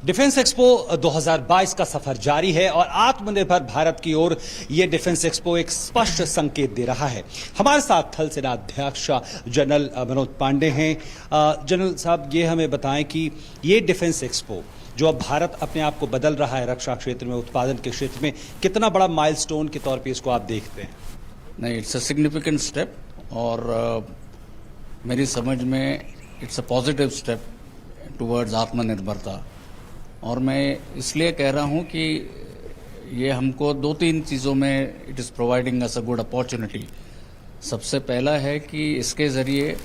डिफेंस एक्सपो 2022 का सफर जारी है और आत्मनिर्भर भारत की ओर ये डिफेंस एक्सपो एक स्पष्ट संकेत दे रहा है। हमारे साथ थल सेना अध्यक्ष जनरल मनोज पांडे हैं। जनरल साहब, ये हमें बताएं कि ये डिफेंस एक्सपो जो अब भारत अपने आप को बदल रहा है रक्षा क्षेत्र में, उत्पादन के क्षेत्र में, कितना बड़ा माइलस्टोन के तौर पे इसको आप देखते हैं? नहीं, इट्स अ सिग्निफिकेंट स्टेप और मेरी समझ में it's a positive step towards आत्मनिर्भरता। और मैं इसलिए कह रहा हूं कि ये हमको 2-3 चीज़ों में it is providing us a good opportunity. सबसे पहला है कि इसके ज़रिए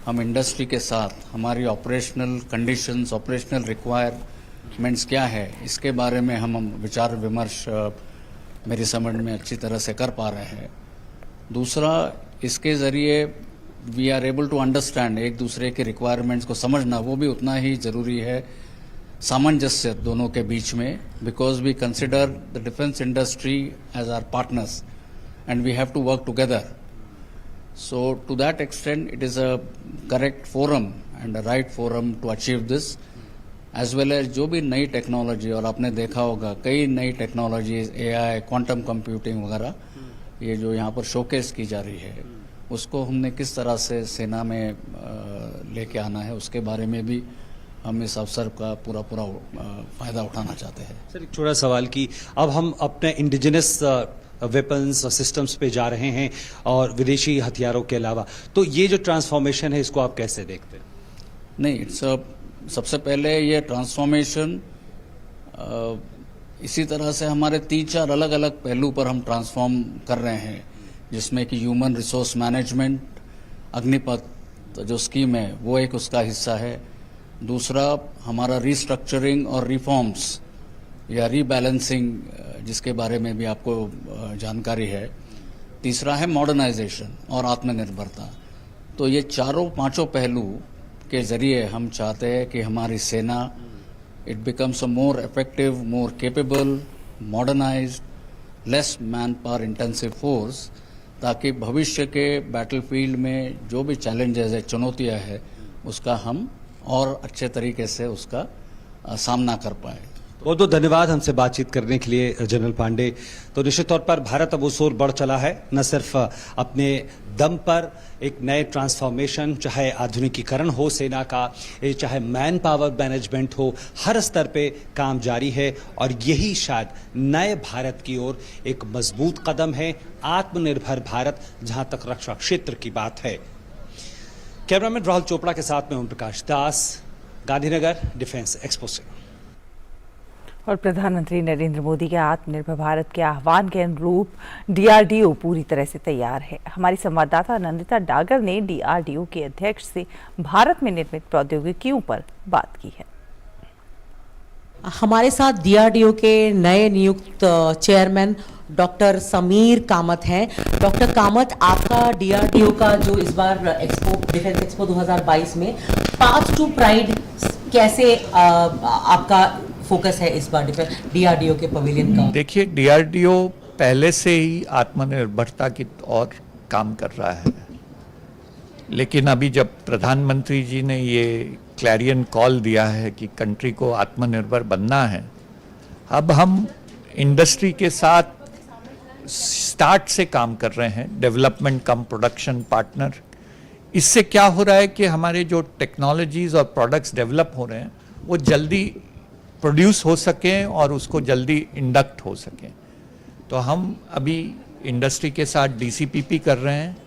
हम इंडस्ट्री के साथ हमारी ऑपरेशनल कंडीशंस, ऑपरेशनल रिक्वायरमेंट्स क्या है, इसके बारे में हम विचार विमर्श मेरी समझ में अच्छी तरह से कर पा रहे हैं। दूसरा, इसके ज़रिए we are able to understand एक दूसरे के रिक्वायरमेंट्स को समझना, वो भी उतना ही ज़रूरी है, सामंजस्य दोनों के बीच में, because we consider the defence industry as our partners and we have to work together. So to that extent it is a correct forum and a right forum to achieve this, as well as जो भी नई technology, और आपने देखा होगा कई नई technologies, AI, quantum computing वगैरह, ये जो यहाँ पर शोकेस की जा रही है, उसको हमने किस तरह से सेना में लेके आना है, उसके बारे में भी हम इस अवसर का पूरा फायदा उठाना चाहते हैं। सर, एक छोटा सवाल कि अब हम अपने इंडिजिनस वेपन्स और सिस्टम्स पे जा रहे हैं और विदेशी हथियारों के अलावा, तो ये जो ट्रांसफॉर्मेशन है इसको आप कैसे देखते हैं? नहीं, सबसे पहले ये ट्रांसफॉर्मेशन इसी तरह से हमारे 3-4 अलग अलग पहलू पर हम ट्रांसफॉर्म कर रहे हैं, जिसमें कि ह्यूमन रिसोर्स मैनेजमेंट, अग्निपथ जो स्कीम है वो एक उसका हिस्सा है। दूसरा, हमारा रीस्ट्रक्चरिंग और रिफॉर्म्स या रीबैलेंसिंग, जिसके बारे में भी आपको जानकारी है। तीसरा है मॉडर्नाइजेशन और आत्मनिर्भरता। तो ये 4-5 पहलू के जरिए हम चाहते हैं कि हमारी सेना it becomes a more effective, more capable, modernised, less man power intensive force, ताकि भविष्य के बैटलफील्ड में जो भी चैलेंजेस है, चुनौतियां है, उसका हम और अच्छे तरीके से उसका सामना कर पाए। बहुत बहुत धन्यवाद हमसे बातचीत करने के लिए जनरल पांडे। तो निश्चित तौर पर भारत अब उस ओर बढ़ चला है, न सिर्फ अपने दम पर एक नए ट्रांसफॉर्मेशन, चाहे आधुनिकीकरण हो सेना का, चाहे मैन पावर मैनेजमेंट हो, हर स्तर पे काम जारी है और यही शायद नए भारत की ओर एक मजबूत कदम है, आत्मनिर्भर भारत, जहां तक रक्षा क्षेत्र की बात है। कैमरामैन राहुल चोपड़ा के साथ में ओम प्रकाश दास, गांधीनगर डिफेंस एक्सपो से। और प्रधानमंत्री नरेंद्र मोदी के आत्मनिर्भर भारत के आह्वान के अनुरूप DRDO पूरी तरह से तैयार है। हमारी संवाददाता नंदिता डागर ने DRDO के अध्यक्ष से भारत में निर्मित प्रौद्योगिकियों पर बात की है। हमारे साथ DRDO के नए नियुक्त चेयरमैन डॉक्टर समीर कामत हैं। डॉक्टर कामत, आपका DRDO का जो इस बार डिफेंस एक्सपो 2022 में पाथ टू प्राइड, कैसे आपका फोकस है इस बार DRDO के पवेलियन का? देखिए, DRDO पहले से ही आत्मनिर्भरता की ओर काम कर रहा है, लेकिन अभी जब प्रधानमंत्री जी ने ये क्लैरियन कॉल दिया है कि कंट्री को आत्मनिर्भर बनना है, अब हम इंडस्ट्री के साथ स्टार्ट से काम कर रहे हैं, डेवलपमेंट कम प्रोडक्शन पार्टनर। इससे क्या हो रहा है कि हमारे जो टेक्नोलॉजीज और प्रोडक्ट्स डेवलप हो रहे हैं वो जल्दी प्रोड्यूस हो सकें और उसको जल्दी इंडक्ट हो सकें। तो हम अभी इंडस्ट्री के साथ DCPP कर रहे हैं।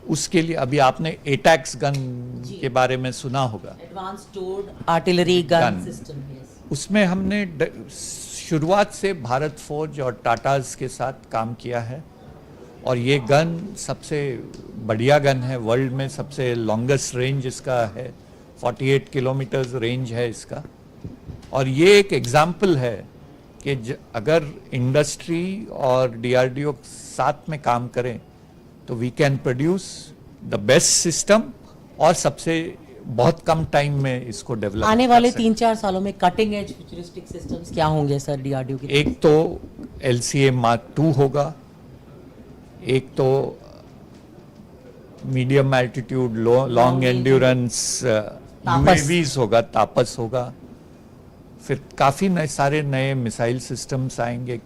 उसके लिए अभी आपने ATACMS गन के बारे में सुना होगा, एडवांस टोर्ड आर्टिलरी गन सिस्टम। उसमें हमने शुरुआत से भारत फोर्ज और टाटाज के साथ काम किया है और ये गन सबसे बढ़िया गन है, वर्ल्ड में सबसे लॉन्गेस्ट रेंज इसका है, 48 किलोमीटर्स रेंज है इसका। और ये एक एग्जाम्पल है कि अगर इंडस्ट्री और DRDO साथ में काम करें तो we can produce the best system और सबसे बहुत कम टाइम में इसको डेवलप आने वाले 3-4 सालों में कटिंग एज फ्यूचरिस्टिक सिस्टम्स क्या होंगे सर DRDO की? एक तो LCA Mark II होगा, एक तो medium altitude long endurance UAVs होगा, तापस होगा, फिर काफी सारे नए मिसाइल सिस्टम्स आएंगे।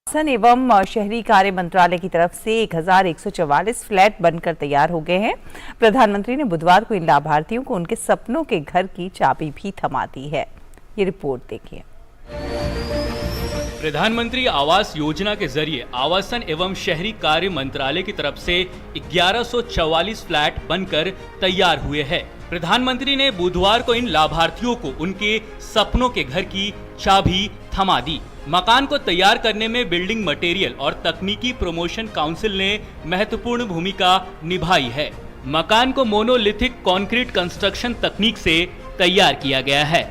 आवासन एवं शहरी कार्य मंत्रालय की तरफ से 1144 फ्लैट बनकर तैयार हो गए हैं। प्रधानमंत्री ने बुधवार को इन लाभार्थियों को उनके सपनों के घर की चाबी भी थमा दी है। ये रिपोर्ट देखिए। प्रधानमंत्री आवास योजना के जरिए आवासन एवं शहरी कार्य मंत्रालय की तरफ से 1144 फ्लैट बनकर तैयार हुए हैं। प्रधानमंत्री ने बुधवार को इन लाभार्थियों को उनके सपनों के घर की चाबी थमा दी। मकान को तैयार करने में बिल्डिंग मटेरियल और तकनीकी प्रमोशन काउंसिल ने महत्वपूर्ण भूमिका निभाई है। मकान को मोनोलिथिक कंक्रीट कंस्ट्रक्शन तकनीक से तैयार किया गया है।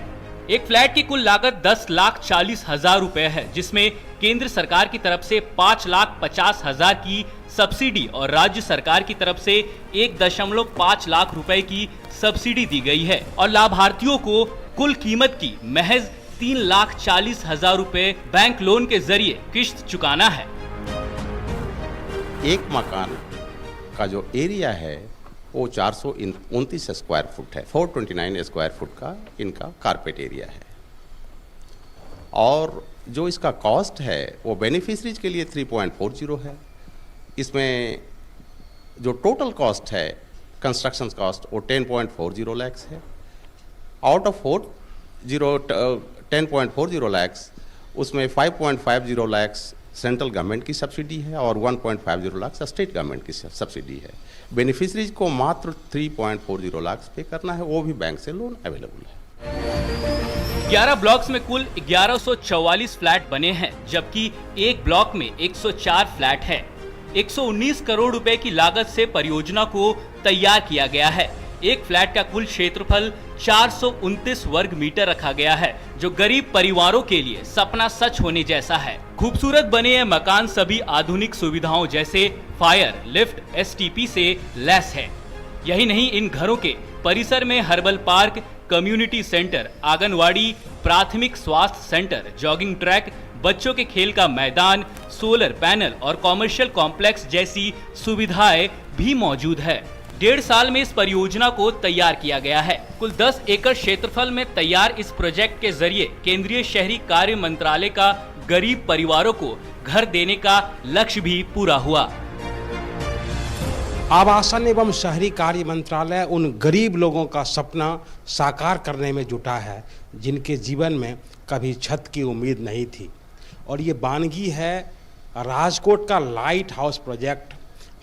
एक फ्लैट की कुल लागत 10,40,000 रुपए है, जिसमें केंद्र सरकार की तरफ से 5,50,000 की सब्सिडी और राज्य सरकार की तरफ से 1.5 लाख रुपए की सब्सिडी दी गई है और लाभार्थियों को कुल कीमत की महज 3,40,000 रुपए बैंक लोन के जरिए किश्त चुकाना है। एक मकान का जो एरिया है वो 429 स्क्वायर फुट है। 429 स्क्वायर फुट का इनका कारपेट एरिया है और जो इसका कॉस्ट है वो बेनिफिशरीज के लिए 3.40 है। इसमें जो टोटल कॉस्ट है कंस्ट्रक्शन कॉस्ट वो 10.40 लाख है। आउट ऑफ 10.40 लाख उसमें 5.50 लाख सेंट्रल गवर्नमेंट की सब्सिडी है और 1.50 लाख स्टेट गवर्नमेंट की सब्सिडी है। बेनिफिशरीज को मात्र 3.40 लाख पे करना है, वो भी बैंक से लोन अवेलेबल है। 11 ब्लॉक्स में कुल 1144 फ्लैट बने हैं, जबकि एक ब्लॉक में 104 फ्लैट है। 119 करोड़ रुपए की लागत से परियोजना को तैयार किया गया है। एक फ्लैट का कुल क्षेत्रफल 429 वर्ग मीटर रखा गया है, जो गरीब परिवारों के लिए सपना सच होने जैसा है। खूबसूरत बने ये मकान सभी आधुनिक सुविधाओं जैसे फायर, लिफ्ट, STP से लैस है। यही नहीं, इन घरों के परिसर में herbal park, community centre, anganwadi, प्राथमिक स्वास्थ्य सेंटर, जॉगिंग ट्रैक, बच्चों के खेल का मैदान, सोलर पैनल और कॉमर्शियल कॉम्प्लेक्स जैसी सुविधाएं भी मौजूद है। 1.5 साल में इस परियोजना को तैयार किया गया है। कुल 10 एकड़ क्षेत्रफल में तैयार इस प्रोजेक्ट के जरिए केंद्रीय शहरी कार्य मंत्रालय का गरीब परिवारों को घर देने का लक्ष्य भी पूरा हुआ। आवासन एवं शहरी कार्य मंत्रालय उन गरीब लोगों का सपना साकार करने में जुटा है जिनके जीवन में कभी छत की उम्मीद नहीं थी। और ये बानगी है राजकोट का लाइट हाउस प्रोजेक्ट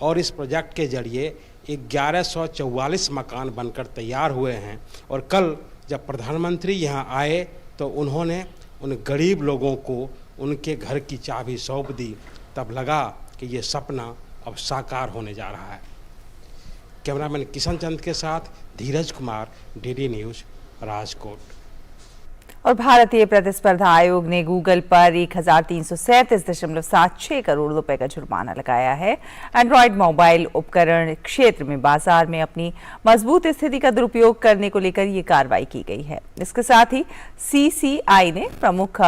और इस प्रोजेक्ट के जरिए 1144 मकान बनकर तैयार हुए हैं। और कल जब प्रधानमंत्री यहाँ आए तो उन्होंने उन गरीब लोगों को उनके घर की चाबी सौंप दी। तब लगा कि ये सपना अब साकार होने जा रहा है। कैमरामैन किशन चंद के साथ धीरज कुमार, DD न्यूज, राजकोट। और भारतीय प्रतिस्पर्धा आयोग ने गूगल पर 1337.76 करोड़ रुपए का जुर्माना लगाया है। एंड्रॉयड मोबाइल उपकरण क्षेत्र में बाजार में अपनी मजबूत स्थिति का दुरुपयोग करने को लेकर ये कार्रवाई की गई है। इसके साथ ही CCI ने प्रमुख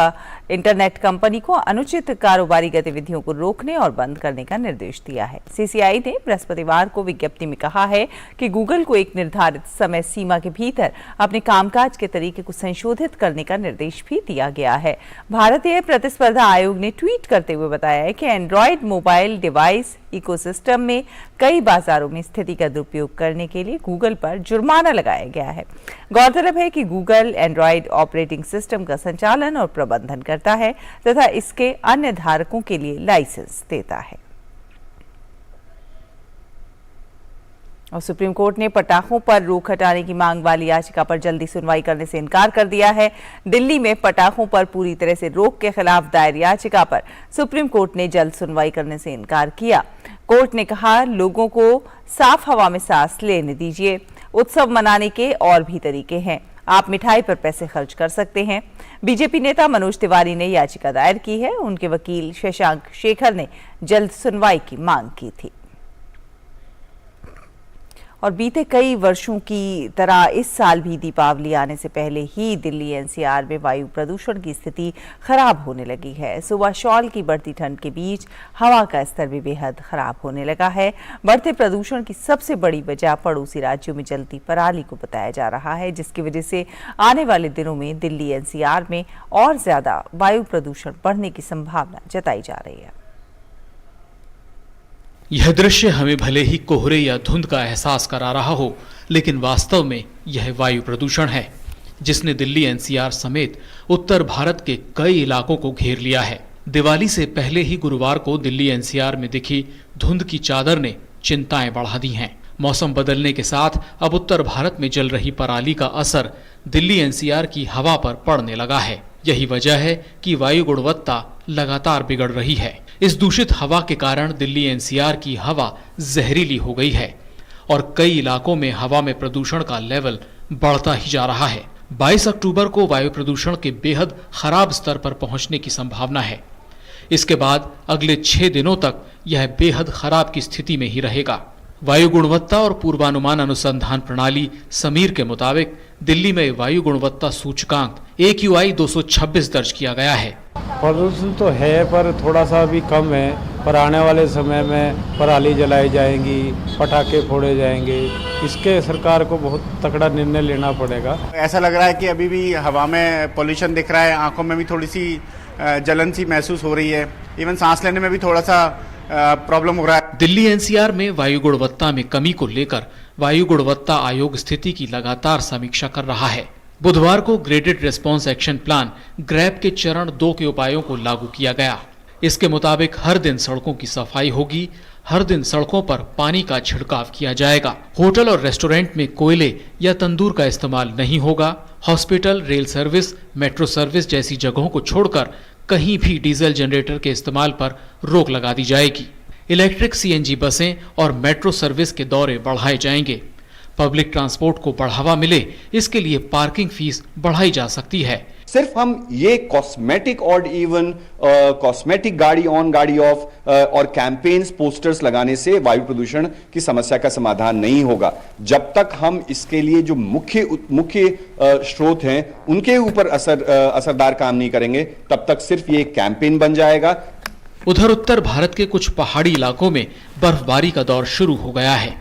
इंटरनेट कंपनी को अनुचित कारोबारी गतिविधियों को रोकने और बंद करने का निर्देश दिया है। CCI ने बृहस्पतिवार को विज्ञप्ति में कहा है कि गूगल को एक निर्धारित समय सीमा के भीतर अपने कामकाज के तरीके को संशोधित करने का निर्देश भी दिया गया है। भारतीय प्रतिस्पर्धा आयोग ने ट्वीट करते हुए बताया है कि एंड्रॉयड मोबाइल डिवाइस इकोसिस्टम में कई बाजारों में स्थिति का दुरुपयोग करने के लिए गूगल पर जुर्माना लगाया गया है। गौरतलब है कि गूगल एंड्रॉयड ऑपरेटिंग सिस्टम का संचालन और प्रबंधन करता है तथा इसके अन्य धारकों के लिए लाइसेंस देता है। और सुप्रीम कोर्ट ने पटाखों पर रोक हटाने की मांग वाली याचिका पर जल्दी सुनवाई करने से इनकार कर दिया है। दिल्ली में पटाखों पर पूरी तरह से रोक के खिलाफ दायर याचिका पर सुप्रीम कोर्ट ने जल्द सुनवाई करने से इनकार किया। कोर्ट ने कहा, लोगों को साफ हवा में सांस लेने दीजिए। उत्सव मनाने के और भी तरीके हैं। आप मिठाई पर पैसे खर्च कर सकते हैं। बीजेपी नेता मनोज तिवारी ने याचिका दायर की है। उनके वकील शशांक शेखर ने जल्द सुनवाई की मांग की थी। और बीते कई वर्षों की तरह इस साल भी दीपावली आने से पहले ही दिल्ली एनसीआर में वायु प्रदूषण की स्थिति खराब होने लगी है। सुबह शॉल की बढ़ती ठंड के बीच हवा का स्तर भी बेहद खराब होने लगा है। बढ़ते प्रदूषण की सबसे बड़ी वजह पड़ोसी राज्यों में जलती पराली को बताया जा रहा है, जिसकी वजह से आने वाले दिनों में दिल्ली एनसीआर में और ज्यादा वायु प्रदूषण बढ़ने की संभावना जताई जा रही है। यह दृश्य हमें भले ही कोहरे या धुंध का एहसास करा रहा हो, लेकिन वास्तव में यह वायु प्रदूषण है जिसने दिल्ली एनसीआर समेत उत्तर भारत के कई इलाकों को घेर लिया है। दिवाली से पहले ही गुरुवार को दिल्ली एनसीआर में दिखी धुंध की चादर ने चिंताएं बढ़ा दी हैं। मौसम बदलने के साथ अब उत्तर भारत में जल रही पराली का असर दिल्ली एनसीआर की हवा पर पड़ने लगा है। यही वजह है कि वायु गुणवत्ता लगातार बिगड़ रही है। इस दूषित हवा के कारण दिल्ली एनसीआर की हवा जहरीली हो गई है और कई इलाकों में हवा में प्रदूषण का लेवल बढ़ता ही जा रहा है। 22 अक्टूबर को वायु प्रदूषण के बेहद खराब स्तर पर पहुंचने की संभावना है। इसके बाद अगले 6 दिनों तक यह बेहद खराब की स्थिति में ही रहेगा। वायु गुणवत्ता और पूर्वानुमान अनुसंधान प्रणाली समीर के मुताबिक दिल्ली में वायु गुणवत्ता सूचकांक AQI 226 दर्ज किया गया है। प्रदूषण तो है पर थोड़ा सा भी कम है, पर आने वाले समय में पराली जलाई जाएंगी, पटाखे फोड़े जाएंगे। इसके सरकार को बहुत तगड़ा निर्णय लेना पड़ेगा। ऐसा लग रहा है कि अभी भी हवा में पोल्यूशन दिख रहा है, आंखों में भी थोड़ी सी जलन सी महसूस हो रही है, इवन सांस लेने में भी थोड़ा सा प्रॉब्लम हो रहा है। दिल्ली एनसीआर में वायु गुणवत्ता में कमी को लेकर वायु गुणवत्ता आयोग स्थिति की लगातार समीक्षा कर रहा है। बुधवार को graded response action plan grab के चरण 2 के उपायों को लागू किया गया। इसके मुताबिक हर दिन सड़कों की सफाई होगी, हर दिन सड़कों पर पानी का छिड़काव किया जाएगा। होटल और रेस्टोरेंट में कोयले या तंदूर का इस्तेमाल नहीं होगा। Hospital, rail service, metro service जैसी जगहों को छोड़कर कहीं भी डीजल जनरेटर के इस्तेमाल पर रोक लगा दी जाएगी। इलेक्ट्रिक CNG बसें और मेट्रो सर्विस के दौरे बढ़ाए जाएंगे। पब्लिक ट्रांसपोर्ट को बढ़ावा मिले, इसके लिए पार्किंग फीस बढ़ाई जा सकती है। सिर्फ हम ये कॉस्मेटिक और इवन कॉस्मेटिक गाड़ी ऑन गाड़ी ऑफ और कैंपेन्स पोस्टर्स लगाने से वायु प्रदूषण की समस्या का समाधान नहीं होगा। जब तक हम इसके लिए जो मुख्य स्रोत हैं उनके ऊपर असरदार काम नहीं करेंगे, तब तक सिर्फ ये कैंपेन बन जाएगा। उधर उत्तर भारत के कुछ पहाड़ी इलाकों में बर्फबारी का दौर शुरू हो गया है।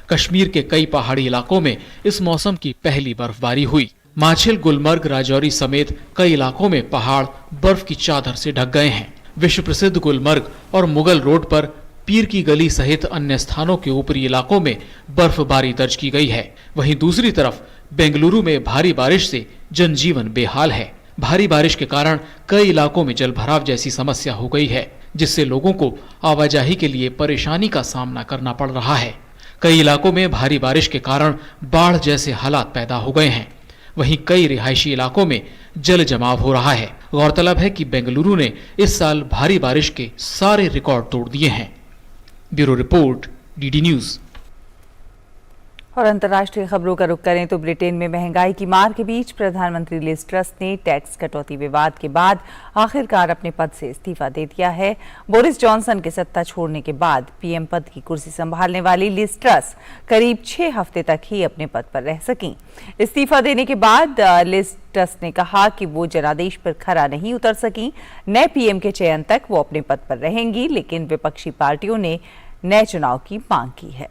कश्मीर के कई पहाड़ी इलाकों में इस मौसम की पहली बर्फबारी हुई। माछिल, गुलमर्ग, राजौरी समेत कई इलाकों में पहाड़ बर्फ की चादर से ढक गए हैं। विश्व प्रसिद्ध गुलमर्ग और मुगल रोड पर पीर की गली सहित अन्य स्थानों के ऊपरी इलाकों में बर्फबारी दर्ज की गई है। वहीं दूसरी तरफ बेंगलुरु में भारी बारिश से जनजीवन बेहाल है। भारी बारिश के कारण कई इलाकों में जलभराव जैसी समस्या हो गई है, जिससे लोगों को आवाजाही के लिए परेशानी का सामना करना पड़ रहा है। कई इलाकों में भारी बारिश के कारण बाढ़ जैसे हालात पैदा हो गए हैं। वहीं कई रिहायशी इलाकों में जल जमाव हो रहा है। गौरतलब है कि बेंगलुरु ने इस साल भारी बारिश के सारे रिकॉर्ड तोड़ दिए हैं। Bureau report, DD news. और अंतर्राष्ट्रीय खबरों का रुख करें तो ब्रिटेन में महंगाई की मार के बीच प्रधानमंत्री लिज ट्रस ने टैक्स कटौती विवाद के बाद आखिरकार अपने पद से इस्तीफा दे दिया है। बोरिस जॉनसन के सत्ता छोड़ने के बाद पीएम पद की कुर्सी संभालने वाली लिज ट्रस करीब 6 हफ्ते तक ही अपने पद पर रह सकीं। इस्तीफा देने के बाद लिज ट्रस ने कहा कि वो जनादेश पर खरा नहीं उतर सकीं। नए पीएम के चयन तक वो अपने पद पर रहेंगी, लेकिन विपक्षी पार्टियों ने नए चुनाव की मांग की है।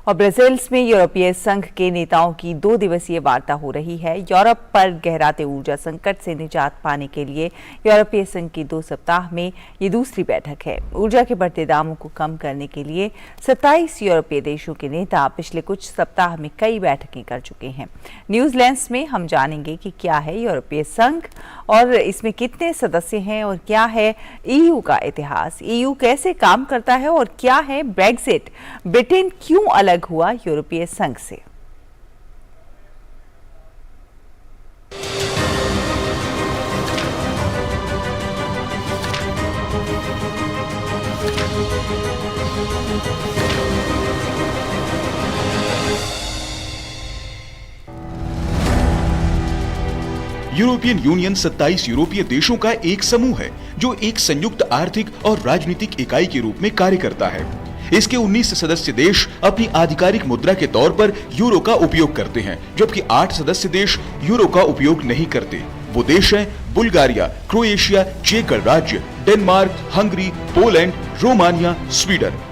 और ब्रसेल्स में यूरोपीय संघ के नेताओं की 2 दिवसीय वार्ता हो रही है। यूरोप पर गहराते ऊर्जा संकट से निजात पाने के लिए यूरोपीय संघ की 2 सप्ताह में ये दूसरी बैठक है। ऊर्जा के बढ़ते दामों को कम करने के लिए 27 यूरोपीय देशों के नेता पिछले कुछ सप्ताह में कई बैठकें कर चुके हैं। न्यूज लेंस में हम जानेंगे कि क्या है यूरोपीय संघ और इसमें कितने सदस्य हैं और क्या है EU का इतिहास, EU कैसे काम करता है और क्या है ब्रेक्जिट, ब्रिटेन क्यों अलग हुआ यूरोपीय संघ से। यूरोपियन यूनियन 27 यूरोपीय देशों का एक समूह है जो एक संयुक्त आर्थिक और राजनीतिक इकाई के रूप में कार्य करता है। इसके 19 सदस्य देश अपनी आधिकारिक मुद्रा के तौर पर यूरो का उपयोग करते हैं, जबकि 8 सदस्य देश यूरो का उपयोग नहीं करते। वो देश हैं बुल्गारिया, क्रोएशिया, चेक गणराज्य, Denmark, Hungary, Poland, Romania, Sweden.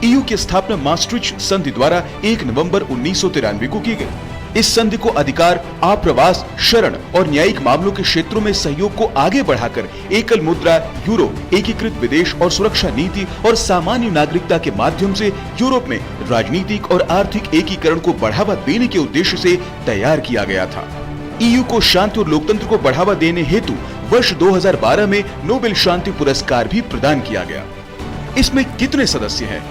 EU की स्थापना maastricht संधि द्वारा 1 नवंबर 1993 को की गई। इस संधि को अधिकार, आप्रवास, शरण और न्यायिक मामलों के क्षेत्रों में सहयोग को आगे बढ़ाकर एकल मुद्रा, यूरो, एकीकृत विदेश और सुरक्षा नीति और सामान्य नागरिकता के माध्यम से यूरोप में राजनीतिक और आर्थिक एकीकरण को बढ़ावा देने के उद्देश्य से तैयार किया गया था। ईयू को शांति और लोकतंत्र को बढ़ावा देने हेतु वर्ष 2012 में नोबेल शांति पुरस्कार भी प्रदान किया गया। इसमें कितने सदस्य हैं?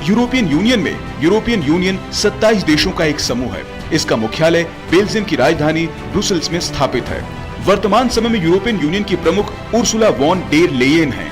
यूरोपियन यूनियन में यूरोपियन यूनियन 27 देशों का एक समूह है। इसका मुख्यालय बेल्जियम की राजधानी ब्रुसेल्स में स्थापित है। वर्तमान समय में यूरोपियन यूनियन की प्रमुख उर्सुला वॉन डेर लेयेन हैं।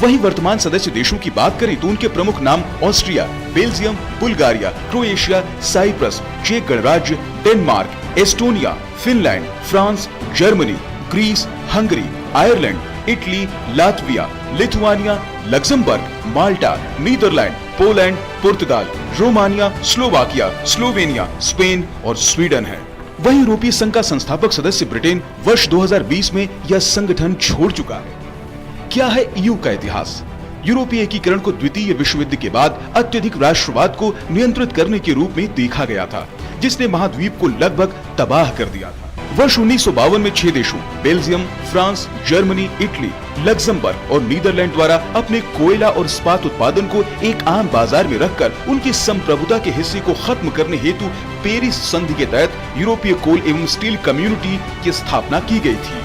वहीं वर्तमान सदस्य देशों की बात करें तो उनके प्रमुख नाम Austria, Belgium, Bulgaria, Croatia, Cyprus, चेक गणराज्य, Denmark, Estonia, Finland, France, Germany, Greece, Hungary, Ireland, Italy, Latvia, Lithuania, Luxembourg, Malta, Netherland, Poland, पुर्तगाल, रोमानिया, स्लोवाकिया, स्लोवेनिया, स्पेन और स्वीडन है। वहीं यूरोपीय संघ का संस्थापक सदस्य ब्रिटेन वर्ष 2020 में यह संगठन छोड़ चुका है। क्या है ईयू का इतिहास? यूरोपीय एकीकरण को द्वितीय विश्व युद्ध के बाद अत्यधिक राष्ट्रवाद को नियंत्रित करने के रूप में देखा गया था, जिसने महाद्वीप को लगभग तबाह कर दिया था। वर्ष 1952 में 6 देशों Belgium, France, Germany, Italy, Luxembourg और नीदरलैंड द्वारा अपने कोयला और इस्पात उत्पादन को एक आम बाजार में रखकर उनकी संप्रभुता के हिस्से को खत्म करने हेतु पेरिस संधि के तहत यूरोपीय कोल एवं स्टील कम्युनिटी की स्थापना की गई थी।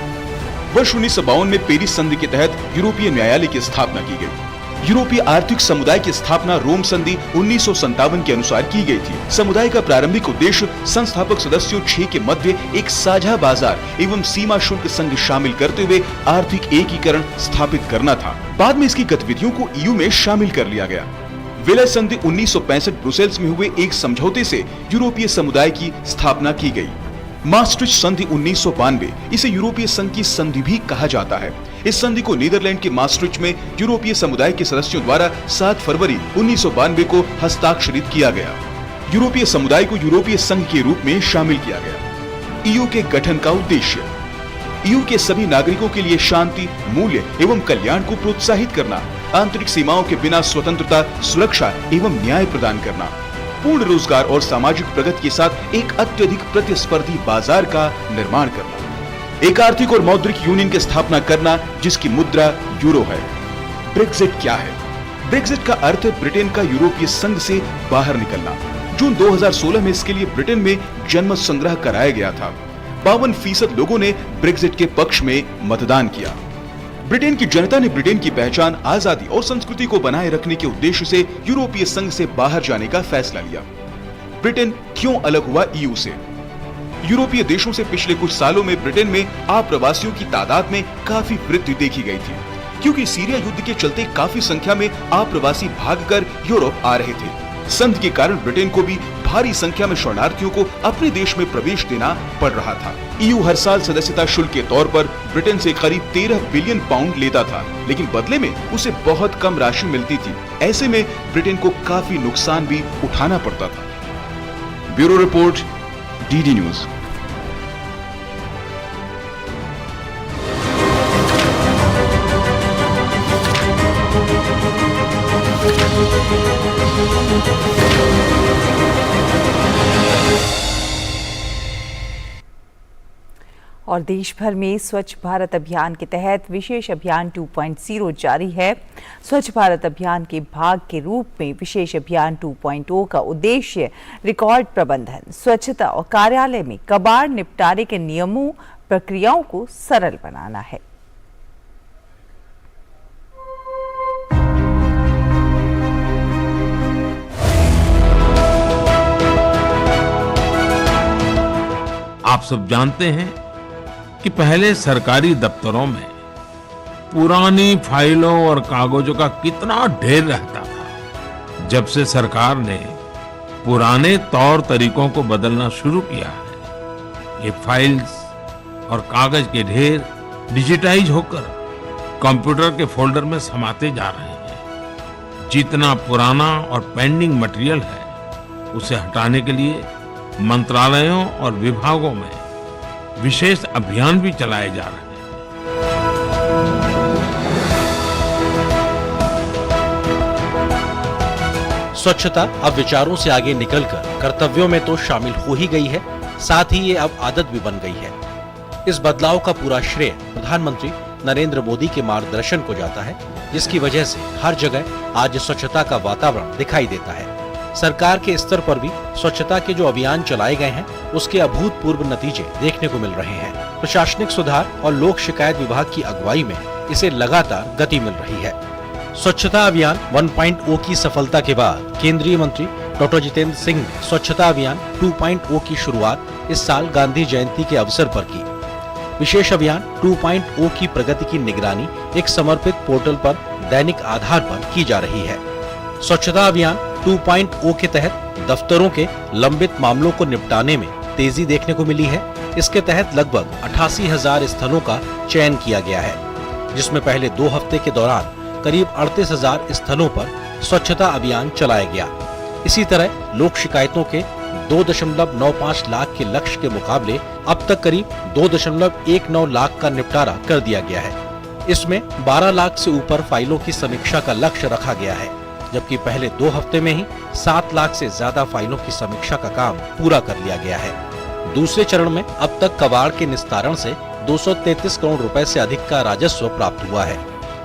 वर्ष 1952 में पेरिस संधि के तहत यूरोपीय न्यायालय की स्थापना की गई। यूरोपीय आर्थिक समुदाय की स्थापना रोम संधि 1957 के अनुसार की गई थी। समुदाय का प्रारंभिक उद्देश्य संस्थापक सदस्यों 6 के मध्य एक साझा बाजार एवं सीमा शुल्क संघ शामिल करते हुए आर्थिक एकीकरण स्थापित करना था। बाद में इसकी गतिविधियों को ईयू में शामिल कर लिया गया। विलय संधि 1965 ब्रुसेल्स में हुए एक समझौते से यूरोपीय समुदाय की स्थापना की गई। maastricht संधि 1992, इसे यूरोपीय संघ की संधि भी कहा जाता है। इस संधि को नीदरलैंड के maastricht में यूरोपीय समुदाय के सदस्यों द्वारा 7 फरवरी 1992 को हस्ताक्षरित किया गया। यूरोपीय समुदाय को यूरोपीय संघ के रूप में शामिल किया गया। ईयू के गठन का उद्देश्य ईयू के सभी नागरिकों के लिए शांति, मूल्य एवं कल्याण को प्रोत्साहित करना, आंतरिक सीमाओं के बिना स्वतंत्रता, सुरक्षा एवं न्याय प्रदान करना, पूर्ण रोजगार और सामाजिक प्रगति के साथ एक अत्यधिक प्रतिस्पर्धी बाजार का निर्माण करना, एक आर्थिक और मौद्रिक यूनियन की स्थापना करना जिसकी मुद्रा यूरो है। ब्रेक्जिट क्या है? ब्रेक्जिट का अर्थ है ब्रिटेन का यूरोपीय संघ से बाहर निकलना। जून 2016 में इसके लिए ब्रिटेन में जनमत संग्रह कराया गया था। 52% लोगों ने ब्रेक्जिट के पक्ष में मतदान किया। ब्रिटेन की जनता ने ब्रिटेन की पहचान, आजादी और संस्कृति को बनाए रखने के उद्देश्य से यूरोपीय संघ से बाहर जाने का फैसला लिया। ब्रिटेन क्यों अलग हुआ ईयू से? यूरोपीय देशों से पिछले कुछ सालों में ब्रिटेन में आप्रवासियों की तादाद में काफी वृद्धि देखी गई थी, क्योंकि सीरिया युद्ध के चलते काफी संख्या में आप्रवासी भागकर यूरोप आ रहे थे। संधि के कारण ब्रिटेन को भी भारी संख्या में शरणार्थियों को अपने देश में प्रवेश देना पड़ रहा था। ईयू हर साल सदस्यता शुल्क के तौर पर ब्रिटेन से करीब 13 बिलियन पाउंड लेता था, लेकिन बदले में उसे बहुत कम राशि मिलती थी। ऐसे में ब्रिटेन को काफी नुकसान भी उठाना पड़ता था। Bureau report, DD news. और देश भर में स्वच्छ भारत अभियान के तहत विशेष अभियान 2.0 जारी है। स्वच्छ भारत अभियान के भाग के रूप में विशेष अभियान 2.0 का उद्देश्य रिकॉर्ड प्रबंधन, स्वच्छता और कार्यालय में कबाड़ निपटारे के नियमों, प्रक्रियाओं को सरल बनाना है। आप सब जानते हैं कि पहले सरकारी दफ्तरों में पुरानी फाइलों और कागजों का कितना ढेर रहता था। जब से सरकार ने पुराने तौर तरीकों को बदलना शुरू किया है, ये फाइल्स और कागज के ढेर डिजिटाइज होकर कंप्यूटर के फोल्डर में समाते जा रहे हैं। जितना पुराना और पेंडिंग मटेरियल है उसे हटाने के लिए मंत्रालयों और विभागों में विशेष अभियान भी चलाए जा रहे हैं। स्वच्छता अब विचारों से आगे निकलकर कर्तव्यों में तो शामिल हो ही गई है, साथ ही ये अब आदत भी बन गई है। इस बदलाव का पूरा श्रेय प्रधानमंत्री नरेंद्र मोदी के मार्गदर्शन को जाता है, जिसकी वजह से हर जगह आज स्वच्छता का वातावरण दिखाई देता है। सरकार के स्तर पर भी स्वच्छता के जो अभियान चलाए गए हैं, उसके अभूतपूर्व नतीजे देखने को मिल रहे हैं। प्रशासनिक सुधार और लोक शिकायत विभाग की अगुवाई में इसे लगातार गति मिल रही है। स्वच्छता अभियान 1.0 की सफलता के बाद केंद्रीय मंत्री डॉक्टर जितेंद्र सिंह ने स्वच्छता अभियान 2.0 की शुरुआत इस साल गांधी जयंती के अवसर पर की। विशेष अभियान 2.0 की प्रगति की निगरानी एक समर्पित पोर्टल पर दैनिक आधार पर की जा रही है। स्वच्छता अभियान 2.0 के तहत दफ्तरों के लंबित मामलों को निपटाने में तेजी देखने को मिली है। इसके तहत लगभग 88,000 स्थलों का चयन किया गया है, जिसमें पहले 2 हफ्ते के दौरान करीब 38,000 स्थलों पर स्वच्छता अभियान चलाया गया। इसी तरह लोक शिकायतों के 2.95 लाख के लक्ष्य के मुकाबले अब तक करीब 2.19 लाख का निपटारा कर दिया गया है। इसमें 12 लाख से ऊपर फाइलों की समीक्षा का लक्ष्य रखा गया है, जबकि पहले 2 हफ्ते में ही 7 लाख से ज्यादा फाइलों की समीक्षा का काम पूरा कर लिया गया है। दूसरे चरण में अब तक कबाड़ के निस्तारण से 233 करोड़ रुपए से अधिक का राजस्व प्राप्त हुआ है।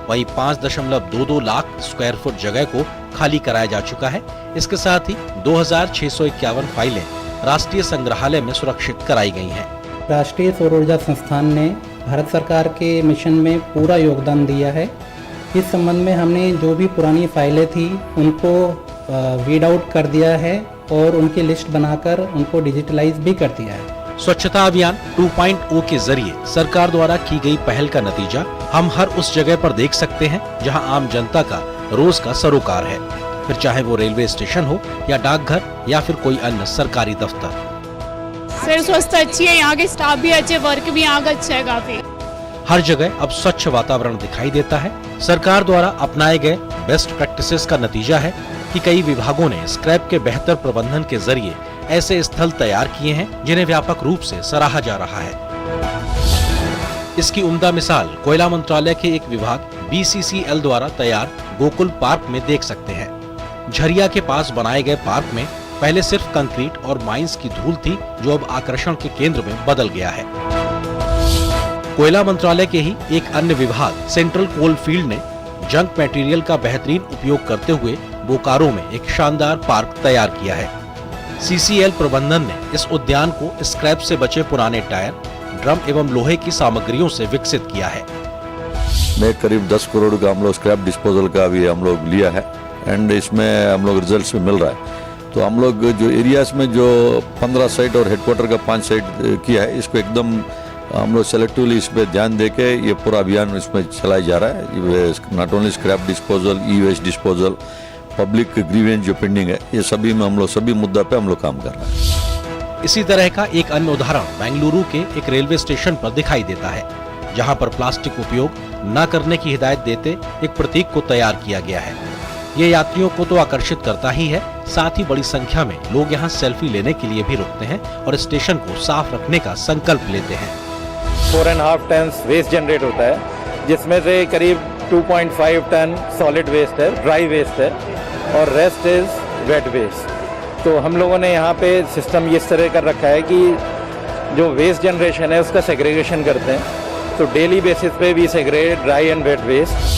वहीं 5.22 लाख स्क्वायर फुट जगह को खाली कराया जा चुका है। इसके साथ ही 2,651 फाइलें राष्ट्रीय संग्रहालय में सुरक्षित कराई गई हैं। राष्ट्रीय सौर ऊर्जा संस्थान ने भारत सरकार के मिशन में पूरा योगदान दिया है। इस संबंध में हमने जो भी पुरानी फाइलें थी उनको वीड आउट कर दिया है और उनकी लिस्ट बनाकर उनको डिजिटलाइज भी कर दिया है। स्वच्छता अभियान 2.0 के जरिए सरकार द्वारा की गई पहल का नतीजा हम हर उस जगह पर देख सकते हैं जहां आम जनता का रोज का सरोकार है, फिर चाहे वो रेलवे स्टेशन हो या डाकघर या फिर कोई अन्य सरकारी दफ्तर। सर स्वच्छता अच्छी है, यहाँ के स्टाफ भी अच्छे, वर्क भी यहाँ का अच्छा है काफी। हर जगह अब स्वच्छ वातावरण दिखाई देता है। सरकार द्वारा अपनाए गए बेस्ट प्रैक्टिसेस का नतीजा है कि कई विभागों ने स्क्रैप के बेहतर प्रबंधन के जरिए ऐसे स्थल तैयार किए हैं जिन्हें व्यापक रूप से सराहा जा रहा है। इसकी उम्दा मिसाल कोयला मंत्रालय के एक विभाग BCCL द्वारा तैयार गोकुल पार्क में देख सकते हैं। झरिया के पास बनाए गए पार्क में पहले सिर्फ कंक्रीट और माइंस की धूल थी, जो अब आकर्षण के केंद्र में बदल गया है। कोयला मंत्रालय के ही एक अन्य विभाग सेंट्रल कोल फील्ड ने जंक मटेरियल का बेहतरीन उपयोग करते हुए बोकारो में एक शानदार पार्क तैयार किया है। CCL प्रबंधन ने इस उद्यान को स्क्रैप से बचे पुराने टायर, ड्रम एवं लोहे की सामग्रियों से विकसित किया है। में करीब 10 करोड़ का हम लोग स्क्रैप डिस्पोजल का भी हम लोग लिया है एंड इसमें हम लोग रिजल्ट्स भी मिल रहा है। तो हम लोग जो एरियाज में जो 15 साइट और हेडक्वार्टर का 5 साइट किया है, इसको एकदम हम लोग सेलेक्टिवली इस पे ध्यान देके ये पूरा अभियान इसमें चलाया जा रहा है। Not only scrap disposal, e-waste disposal, public grievance जो पेंडिंग है, ये सभी में हम लोग सभी मुद्दा पे हम लोग काम कर रहे हैं। इसी तरह का एक अन्य उदाहरण बेंगलुरु के एक रेलवे स्टेशन पर दिखाई देता है, जहां पर प्लास्टिक उपयोग न करने की हिदायत देते एक प्रतीक को तैयार किया गया है। ये यात्रियों को तो आकर्षित करता ही है, साथ ही बड़ी संख्या में लोग यहाँ सेल्फी लेने के लिए भी रुकते हैं और स्टेशन को साफ रखने का संकल्प लेते हैं। 4.5 टन वेस्ट जनरेट होता है, जिसमें से करीब 2.5 टन सॉलिड वेस्ट है, ड्राई वेस्ट है और रेस्ट इज वेट वेस्ट। तो हम लोगों ने यहाँ पे सिस्टम इस तरह कर रखा है कि जो वेस्ट जनरेशन है उसका सेग्रीगेशन करते हैं। तो डेली बेसिस पे भी segregate dry and wet waste.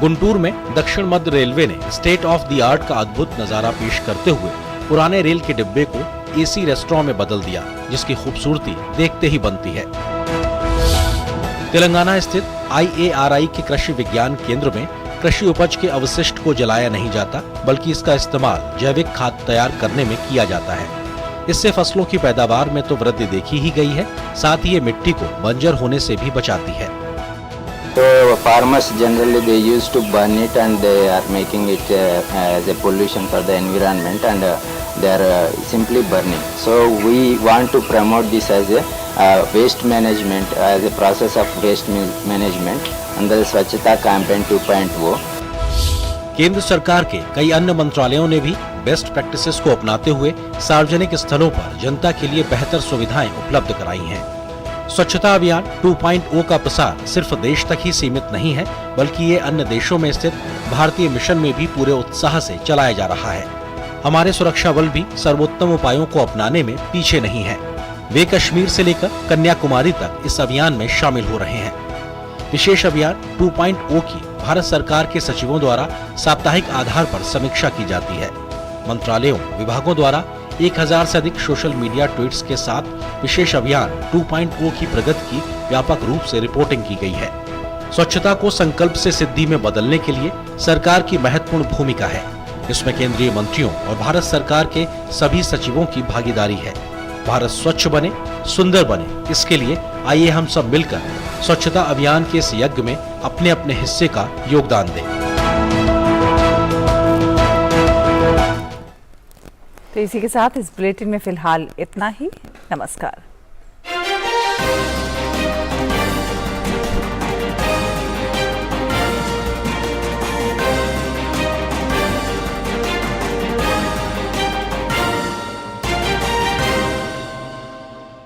Guntur में दक्षिण मध्य रेलवे ने स्टेट ऑफ द आर्ट का अद्भुत नजारा पेश करते हुए पुराने रेल के डिब्बे को AC रेस्टोरेंट में बदल दिया, जिसकी खूबसूरती देखते ही बनती है। तेलंगाना स्थित IARI के कृषि विज्ञान केंद्र में कृषि उपज के अवशिष्ट को जलाया नहीं जाता, बल्कि इसका इस्तेमाल जैविक खाद तैयार करने में किया जाता है। इससे फसलों की पैदावार में तो वृद्धि देखी ही गई है, साथ ही ये मिट्टी को बंजर होने से भी बचाती है। So farmers generally they used to burn it and they are making it as a pollution for the environment and they are simply burning. So we want to promote this as a waste management as a process of waste management under the Swachhata Campaign 2.0. केंद्र सरकार के कई अन्य मंत्रालयों ने भी best practices को अपनाते हुए सार्वजनिक स्थलों पर जनता के लिए बेहतर सुविधाएं उपलब्ध कराई हैं। स्वच्छता अभियान 2.0 का प्रसार सिर्फ देश तक ही सीमित नहीं है, बल्कि ये अन्य देशों में स्थित भारतीय मिशन में भी पूरे उत्साह से चलाया जा रहा है। हमारे सुरक्षा बल भी सर्वोत्तम उपायों को अपनाने में पीछे नहीं है। वे कश्मीर से लेकर कन्याकुमारी तक इस अभियान में शामिल हो रहे हैं। विशेष अभियान 2.0 की भारत सरकार के सचिवों द्वारा साप्ताहिक आधार पर समीक्षा की जाती है। मंत्रालयों, विभागों द्वारा 1000 से अधिक सोशल मीडिया ट्वीट्स के साथ विशेष अभियान 2.0 की प्रगति की व्यापक रूप से रिपोर्टिंग की गई है। स्वच्छता को संकल्प से सिद्धि में बदलने के लिए सरकार की महत्वपूर्ण भूमिका है। इसमें केंद्रीय मंत्रियों और भारत सरकार के सभी सचिवों की भागीदारी है। भारत स्वच्छ बने, सुंदर बने, इसके लिए आइए हम सब मिलकर स्वच्छता अभियान के इस यज्ञ में अपने अपने हिस्से का योगदान दें। तो इसी के साथ इस बुलेटिन में फिलहाल इतना ही। नमस्कार।